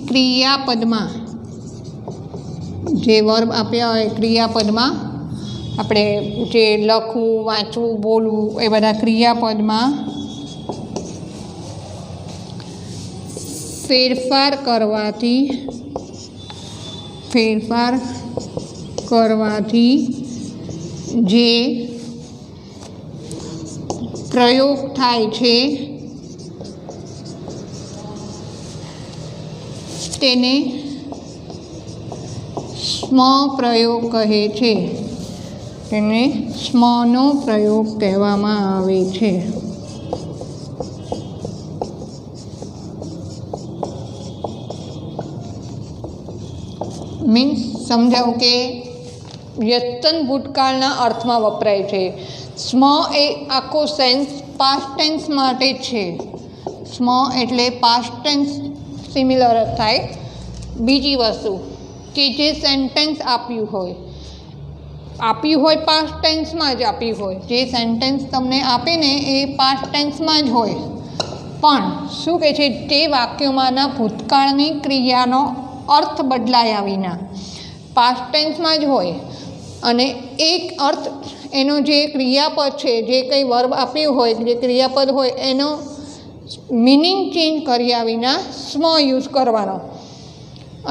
ક્રિયાપદમાં, જે વર્બ આપ્યા હોય ક્રિયાપદમાં, આપણે જે લખવું, વાંચવું, બોલવું એ બધા ક્રિયાપદમાં ફેરફાર કરવાથી જે પ્રયોગ થાય છે તેને સ્મ પ્રયોગ કહે છે. તેને સ્મનો પ્રયોગ કહેવામાં આવે છે. મીન્સ સમજાવું કે યસ્તન ભૂતકાળના અર્થમાં વપરાય છે. સ્મ એ આખો સેન્સ પાસ્ટ ટેન્સ માટે જ છે. સ્મ એટલે પાસ્ટ ટેન્સ સિમિલર જ થાય. બીજી વસ્તુ કે જે સેન્ટેન્સ આપ્યું હોય પાસ્ટ ટેન્સમાં જ આપ્યું હોય, જે સેન્ટેન્સ તમને આપે ને એ પાસ્ટ ટેન્સમાં જ હોય, પણ શું કહે છે, તે વાક્યોમાંના ભૂતકાળની ક્રિયાનો અર્થ બદલાયા વિના પાસ્ટ ટેન્સમાં જ હોય અને એક અર્થ એનો જે ક્રિયાપદ છે, જે કંઈ વર્બ આપ્યું હોય, જે ક્રિયાપદ હોય એનો મિનિંગ ચેન્જ કર્યા વિના સ્મ યુઝ કરવાનો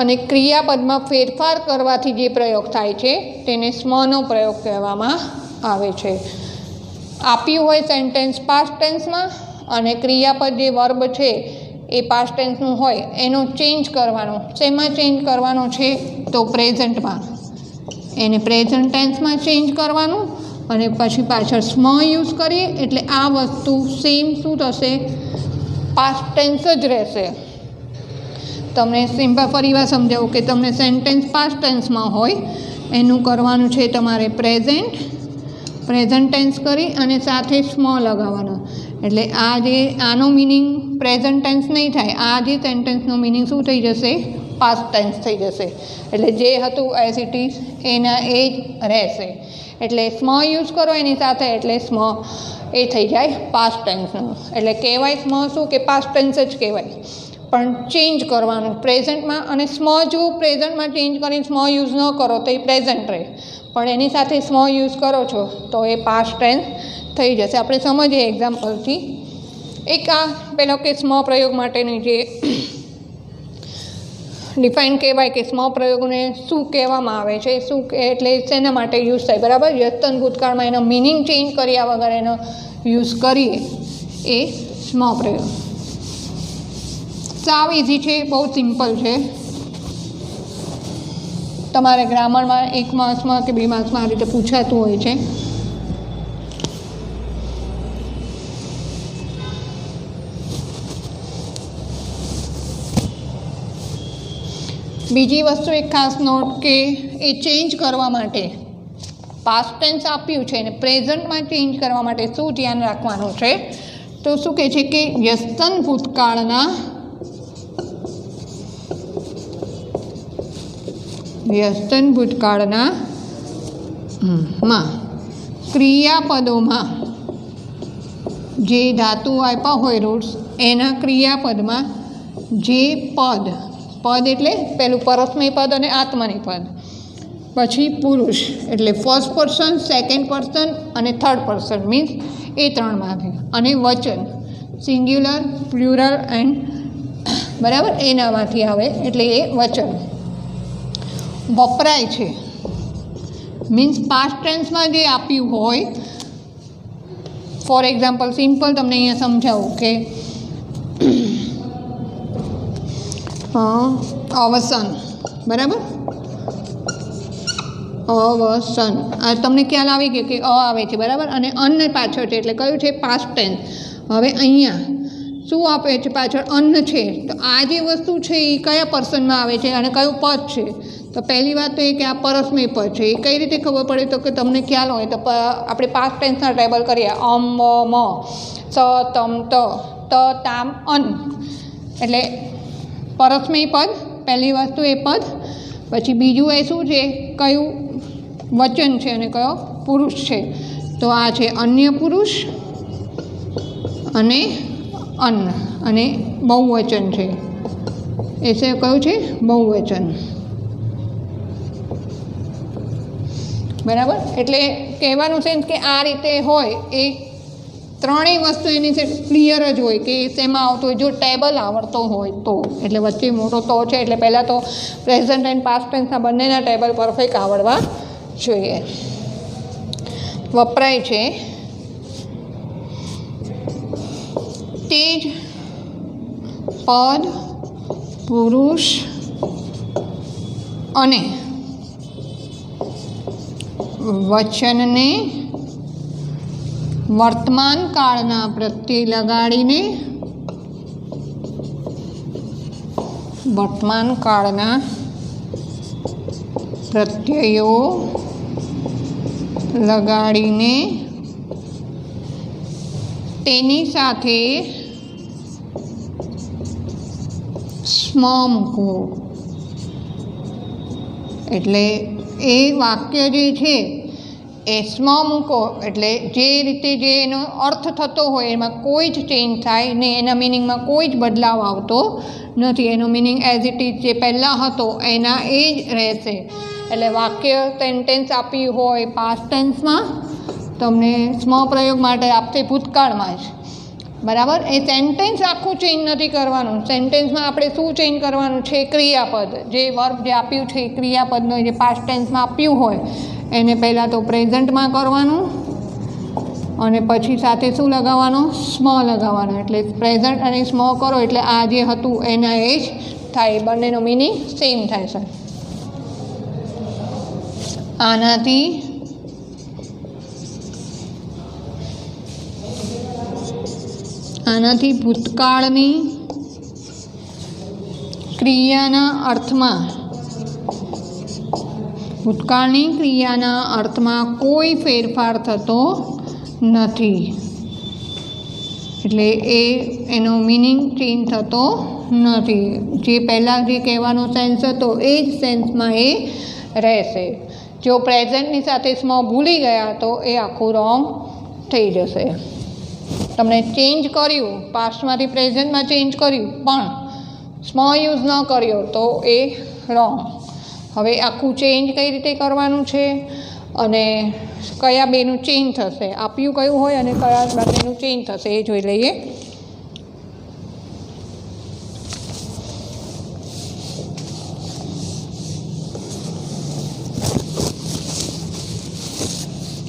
અને ક્રિયાપદમાં ફેરફાર કરવાથી જે પ્રયોગ થાય છે તેને સ્મનો પ્રયોગ કહેવામાં આવે છે. આપ્યું હોય સેન્ટેન્સ પાસ્ટ ટેન્સમાં અને ક્રિયાપદ જે વર્બ છે એ પાસ્ટ ટેન્સનું હોય એનો ચેન્જ કરવાનો. શેમાં ચેન્જ કરવાનો છે? તો પ્રેઝન્ટમાં. એને પ્રેઝન્ટ ટેન્સમાં ચેન્જ કરવાનું અને પછી પાછળ સ્મ યુઝ કરીએ એટલે આ વસ્તુ સેમ શું થશે? પાસ્ટ ટેન્સ જ રહેશે. તમને સિમ્પલ ફરીવાર સમજાવું કે તમને સેન્ટેન્સ પાસ્ટ ટેન્સમાં હોય એનું કરવાનું છે તમારે પ્રેઝન્ટ ટેન્સ કરી અને સાથે સ્મ લગાવવાનો. એટલે આ જે આનો મિનિંગ પ્રેઝન્ટ ટેન્સ નહીં થાય, આ જે સેન્ટેન્સનો મિનિંગ શું થઈ જશે? પાસ્ટ ટેન્સ થઈ જશે. એટલે જે હતું એઝ ઇટ ઇઝ એના એ જ રહેશે. એટલે સ્મ યુઝ કરો એની સાથે એટલે સ્મ એ થઈ જાય પાસ્ટ ટેન્સનું. એટલે કહેવાય સ્મ શું કે પાસ્ટ ટેન્સ જ કહેવાય, પણ ચેન્જ કરવાનું પ્રેઝન્ટમાં. અને સ્મ જો પ્રેઝન્ટમાં ચેન્જ કરીને સ્મ યુઝ ન કરો તો એ પ્રેઝન્ટ રહે, પણ એની સાથે સ્મ યુઝ કરો છો તો એ પાસ્ટ ટેન્સ થઈ જશે. આપણે સમજીએ એક્ઝામ્પલથી. એક આ પેલો કે સ્મ પ્રયોગ માટેની જે ડિફાઇન કહેવાય કે સ્મ પ્રયોગને શું કહેવામાં આવે છે, શું એટલે શેના માટે યુઝ થાય, બરાબર? યસ્તન ભૂતકાળમાં એનો મિનિંગ ચેન્જ કર્યા વગર એનો યુઝ કરીએ એ સ્મ પ્રયોગ. સાવ ઇઝી છે, બહુ સિમ્પલ છે. તમારે ગ્રામરમાં 1 માર્ક્સમાં કે 2 માર્ક્સમાં આ રીતે પૂછાતું હોય છે. બીજી વસ્તુ એક ખાસ નોટ કે એ ચેન્જ કરવા માટે પાસ્ટ ટેન્સ આપ્યું છે અને પ્રેઝન્ટમાં ચેન્જ કરવા માટે શું ધ્યાન રાખવાનું છે? તો શું કહે છે કે વ્યસ્તન ભૂતકાળના માં ક્રિયાપદોમાં જે ધાતુ આપ્યા હોય રૂટ્સ એના ક્રિયાપદમાં જે પદ એટલે પેલું પરસ્મય પદ અને આત્મનેય પદ, પછી પુરુષ એટલે ફર્સ્ટ પર્સન, સેકન્ડ પર્સન અને થર્ડ પર્સન મીન્સ એ 3માંથી, અને વચન સિંગ્યુલર, પ્લુરલ એન્ડ બરાબર એનામાંથી આવે એટલે એ વચન વપરાય છે. મીન્સ પાસ્ટ ટેન્સમાં જે આપ્યું હોય, ફોર એક્ઝામ્પલ સિમ્પલ તમને અહીંયા સમજાવું કે અવસન, બરાબર? અવસન આ તમને ખ્યાલ આવી ગયો કે આવે છે, બરાબર? અને અન્ન પાછળ છે એટલે કયું છે? Past tense. હવે અહીંયા શું આપે છે? પાછળ અન્ન છે. તો આ જે વસ્તુ છે એ કયા પર્સનમાં આવે છે અને કયું પદ છે? તો પહેલી વાત તો એ કે આ પરસ્મય પદ છે. એ કઈ રીતે ખબર પડે? તો કે તમને ખ્યાલ હોય તો આપણે પાસ્ટ ટેન્સના ટેબલ કરીએ. અમ, મ, સ, તમ, ત, તામ, અન એટલે પરસ્મય પદ પહેલી વસ્તુ એ પદ. પછી બીજું એ શું છે? કયું વચન છે અને કયો પુરુષ છે? તો આ છે અન્ય પુરુષ અને અન્ન અને બહુવચન છે. એ છે કયું છે? બહુવચન, બરાબર? એટલે કહેવાનું સેન્સ કે આ રીતે હોય એ ત્રણેય વસ્તુ એની ક્લિયર જ હોય કે શેમાં આવતું હોય. જો ટેબલ આવડતો હોય તો, એટલે વચ્ચે મોટો તો છે એટલે પહેલાં તો પ્રેઝન્ટ એન્ડ પાસ્ટ ટેન્સના બંનેના ટેબલ પરફેક્ટ આવડવા જોઈએ. વપરાય છે તે જ પદ, પુરુષ અને વચનને વર્તમાન કાળના પ્રત્યે લગાડીને વર્તમાન કાળના પ્રત્યયો લગાડીને તેની સાથે સ્મ મૂકવો. એટલે એ વાક્ય જે છે એ સ્મ મૂકો એટલે જે રીતે જે એનો અર્થ થતો હોય એમાં કોઈ જ ચેન્જ થાય ને એના મિનિંગમાં કોઈ જ બદલાવ આવતો નથી. એનો મિનિંગ એઝ ઇટ ઇઝ જે પહેલાં હતો એના એ જ રહેશે. એટલે વાક્ય સેન્ટેન્સ આપ્યું હોય પાસ્ટ ટેન્સમાં તમને સ્મ પ્રયોગ માટે આપશે ભૂતકાળમાં જ, બરાબર. એ સેન્ટેન્સ આખું ચેન્જ નથી કરવાનું. સેન્ટેન્સમાં આપણે શું ચેન્જ કરવાનું છે? ક્રિયાપદ, જે વર્બ જે આપ્યું છે ક્રિયાપદનો જે પાસ્ટ ટેન્સમાં આપ્યું હોય એને પહેલાં તો પ્રેઝન્ટમાં કરવાનું અને પછી સાથે શું લગાવવાનું? સ્મ લગાવવાનો. એટલે પ્રેઝન્ટ અને સ્મ કરો એટલે આ જે હતું એના એ જ થાય, બંનેનો મિનિંગ સેમ થાય છે. આનાથી ભૂતકાળની ક્રિયાના અર્થમાં કોઈ ફેરફાર થતો નથી. એટલે એનો મિનિંગ ચેન્જ થતો નથી. જે પહેલાં જે કહેવાનો સેન્સ હતો એ જ સેન્સમાં એ રહેશે. જો પ્રેઝન્ટની સાથે સ્મ ભૂલી ગયા તો એ આખું રોંગ થઈ જશે. તમને ચેન્જ કર્યું, પાસ્ટમાંથી પ્રેઝન્ટમાં ચેન્જ કર્યું પણ સ્મ યુઝ ન કર્યો તો એ રોંગ. હવે આખું ચેન્જ કઈ રીતે કરવાનું છે અને કયા બેનું ચેન્જ થશે, આપ્યું કયું હોય અને કયા બંનેનું ચેન્જ થશે એ જોઈ લઈએ.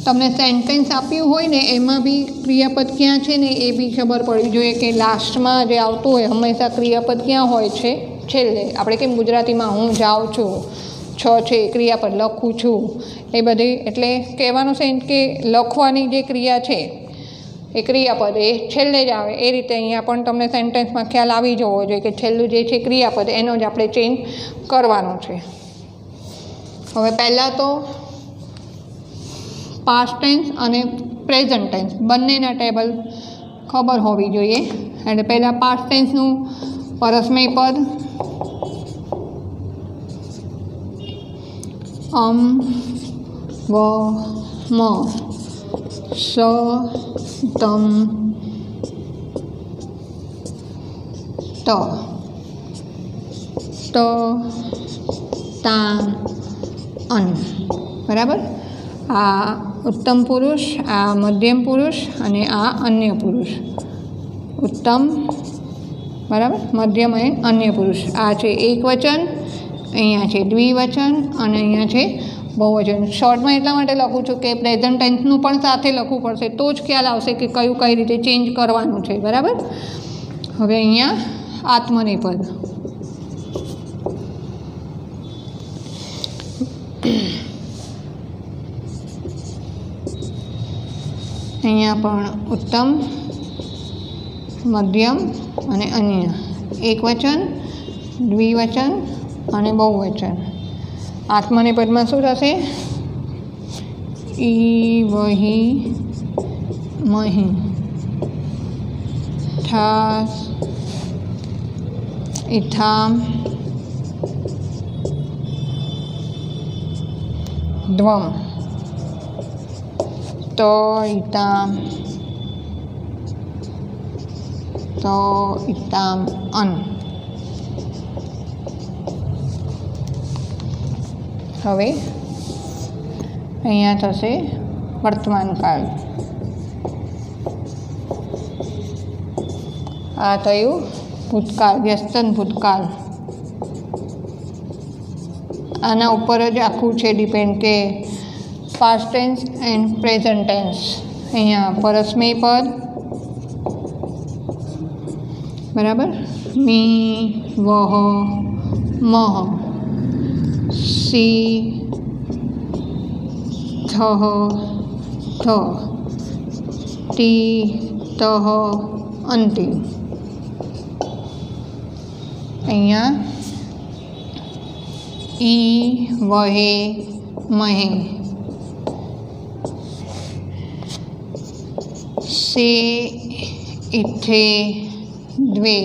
તમને સેન્ટેન્સ આપ્યું હોય ને એમાં બી ક્રિયાપદ ક્યાં છે ને એ બી ખબર પડવી જોઈએ કે લાસ્ટમાં જે આવતું હોય હંમેશા ક્રિયાપદ ક્યાં હોય છે? છેલ્લે. આપણે કેમ ગુજરાતીમાં હું જાઉં છું, છે ક્રિયાપદ, લખું છું, એ બધી. એટલે કહેવાનો સેન્સ કે લખવાની જે ક્રિયા છે એ ક્રિયાપદ એ છેલ્લે જ આવે. એ રીતે અહીંયા પણ તમને સેન્ટેન્સમાં ખ્યાલ આવી જવો જોઈએ કે છેલ્લું જે છે ક્રિયાપદ એનો જ આપણે ચેન્જ કરવાનું છે. હવે પહેલાં તો પાસ્ટ ટેન્સ અને પ્રેઝન્ટ ટેન્સ બંનેના ટેબલ ખબર હોવી જોઈએ. એટલે પહેલાં પાસ્ટ ટેન્સનું પરસ્મય પદ વ મ સ તમ ત તા અન. બરાબર. આ ઉત્તમ પુરુષ, આ મધ્યમ પુરુષ અને આ અન્ય પુરુષ. ઉત્તમ, બરાબર, મધ્યમ અને અન્ય પુરુષ. આ છે એકવચન, અહીંયા છે દ્વિવચન અને અહીંયા છે બહુવચન. શોર્ટમાં એટલા માટે લખું છું કે પ્રેઝન્ટ ટેન્સનું પણ સાથે લખવું પડશે તો જ ખ્યાલ આવશે કે કયું કઈ રીતે ચેન્જ કરવાનું છે. બરાબર. હવે અહીંયા આત્મનેપદ. અહીંયા પણ ઉત્તમ, મધ્યમ અને અન્ય. એકવચન, દ્વિવચન અને બહુવચન. આત્મનેપદમાં શું થશે? ઈ વહી મહી થાસ ઇથામ દ્વમ તો ઇતામ અન. હવે અહીંયા થશે વર્તમાનકાળ. આ થયું ભૂતકાળ, વ્યસ્તન ભૂતકાળ. આના ઉપર જ આખું છે ડિપેન્ડ કે past tense and present tense. અહીંયા પરસ્મય પદ, બરાબર, મી વહ મહ સી થહ થ તી તહ અંતિમ. અહીંયા ઈ વહે મહે સે ઇથે દ્વે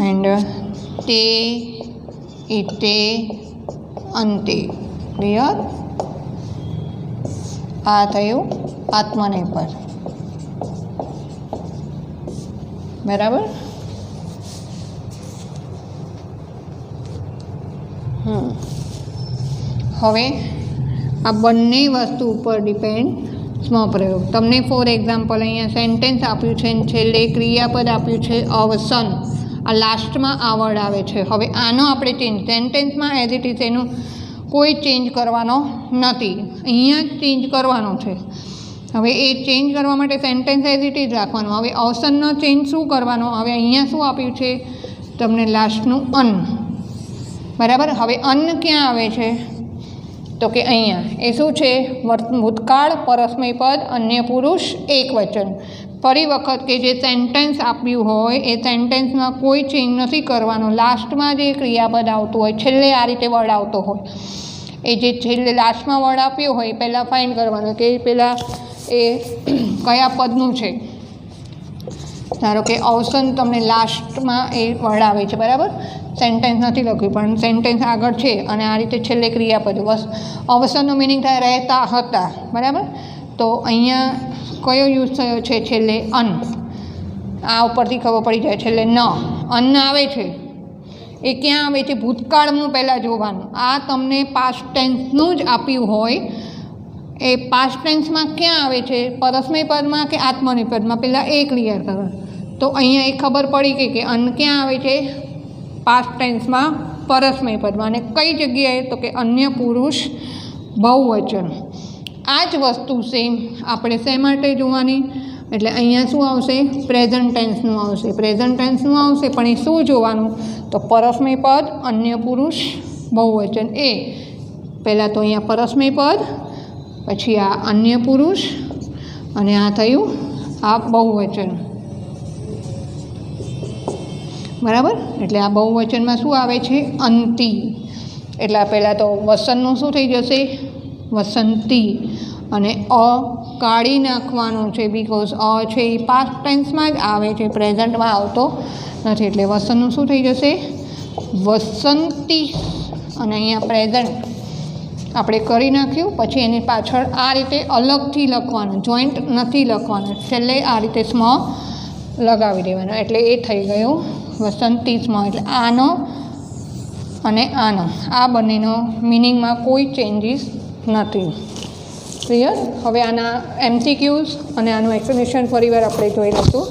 એન્ડ તે ઇતે અંતે. ક્લિયર? આ થયું આત્મનિર્ભર. બરાબર. હવે આ બંને વસ્તુ ઉપર ડિપેન્ડ સ્વપ્રયોગ. તમને ફોર એક્ઝામ્પલ અહીંયા સેન્ટેન્સ આપ્યું છે અને છેલ્લે ક્રિયાપદ આપ્યું છે અવસન. આ લાસ્ટમાં આ વર્ડ આવે છે. હવે આનો આપણે ચેન્જ સેન્ટેન્સમાં એઝ ઇટ ઇઝ એનું કોઈ ચેન્જ કરવાનો નથી, અહીંયા જ ચેન્જ કરવાનો છે. હવે એ ચેન્જ કરવા માટે સેન્ટેન્સ એઝ ઇટ ઇઝ રાખવાનો. હવે અવસનનો ચેન્જ શું કરવાનો? હવે અહીંયા શું આપ્યું છે તમને? લાસ્ટનું અન્ન. બરાબર. હવે અન્ન ક્યાં આવે છે? તો કે અહીંયા. એ શું છે? ભૂતકાળ, પરસ્મય પદ, અન્ય પુરુષ, એક વચન. ફરી વખત કે જે સેન્ટેન્સ આપ્યું હોય એ સેન્ટેન્સમાં કોઈ ચેન્જ નથી કરવાનો. લાસ્ટમાં જે ક્રિયાપદ આવતું હોય, છેલ્લે આ રીતે વર્ડ આવતો હોય, એ જે છેલ્લે લાસ્ટમાં વર્ડ આપ્યો હોય એ પહેલાં ફાઇન્ડ કરવાનો કે પહેલાં એ કયા પદનું છે. ધારો કે અવસન તમને લાસ્ટમાં એ વર્ડ આવે છે. બરાબર. સેન્ટેન્સ નથી લખ્યું પણ સેન્ટેન્સ આગળ છે અને આ રીતે છેલ્લે ક્રિયાપદ. અવસનનો મિનિંગ થાય રહેતા હતા. બરાબર. તો અહીંયા કયો યુઝ થયો છે? છેલ્લે અન્ન. આ ઉપરથી ખબર પડી જાય. છેલ્લે ન અન્ન આવે છે. એ ક્યાં આવે છે? ભૂતકાળનું પહેલાં જોવાનું. આ તમને પાસ્ટ ટેન્સનું જ આપ્યું હોય એ પાસ્ટ ટેન્સમાં ક્યાં આવે છે? પરસ્મય પદમાં કે આત્મનિર્ભર પદમાં? પહેલાં એ ક્લિયર કરો. તો અહીંયા એ ખબર પડી ગઈ કે અન્ન ક્યાં આવે છે? પાસ્ટ ટેન્સમાં, પરસ્મય પદમાં. અને કઈ જગ્યાએ? તો કે અન્ય પુરુષ બહુવચન. આ જ વસ્તુ સેમ આપણે શા માટે જોવાની? એટલે અહીંયા શું આવશે? પ્રેઝન્ટ ટેન્સનું આવશે. પ્રેઝન્ટ ટેન્સનું આવશે પણ એ શું જોવાનું? તો પરસ્મય પદ, અન્ય પુરુષ બહુવચન. એ પહેલાં તો અહીંયા પરસ્મય પદ, પછી આ અન્ય પુરુષ અને આ થયું આ બહુવચન. બરાબર. એટલે આ બહુવચનમાં શું આવે છે? અંતિ. એટલે પહેલાં તો વસનનું શું થઈ જશે? વસંતી. અને અ કાઢી નાખવાનું છે બિકોઝ અ છે એ પાસ્ટ ટેન્સમાં જ આવે છે, પ્રેઝન્ટમાં આવતો નથી. એટલે વસનનું શું થઈ જશે? વસંતી. અને અહીંયા પ્રેઝન્ટ આપણે કરી નાખ્યું. પછી એની પાછળ આ રીતે અલગથી લખવાનું, જોઈન્ટ નથી લખવાનું. છેલ્લે આ રીતે સ્મ લગાવી દેવાનો. એટલે એ થઈ ગયું વસંતી સ્મ. એટલે આનો અને આનો આ બંનેનો મિનિંગમાં કોઈ ચેન્જીસ નથી. ક્લિયર? હવે આના MCQs અને આનું એક્સપ્લેનેશન ફરીવાર આપણે જોઈ લઈશું.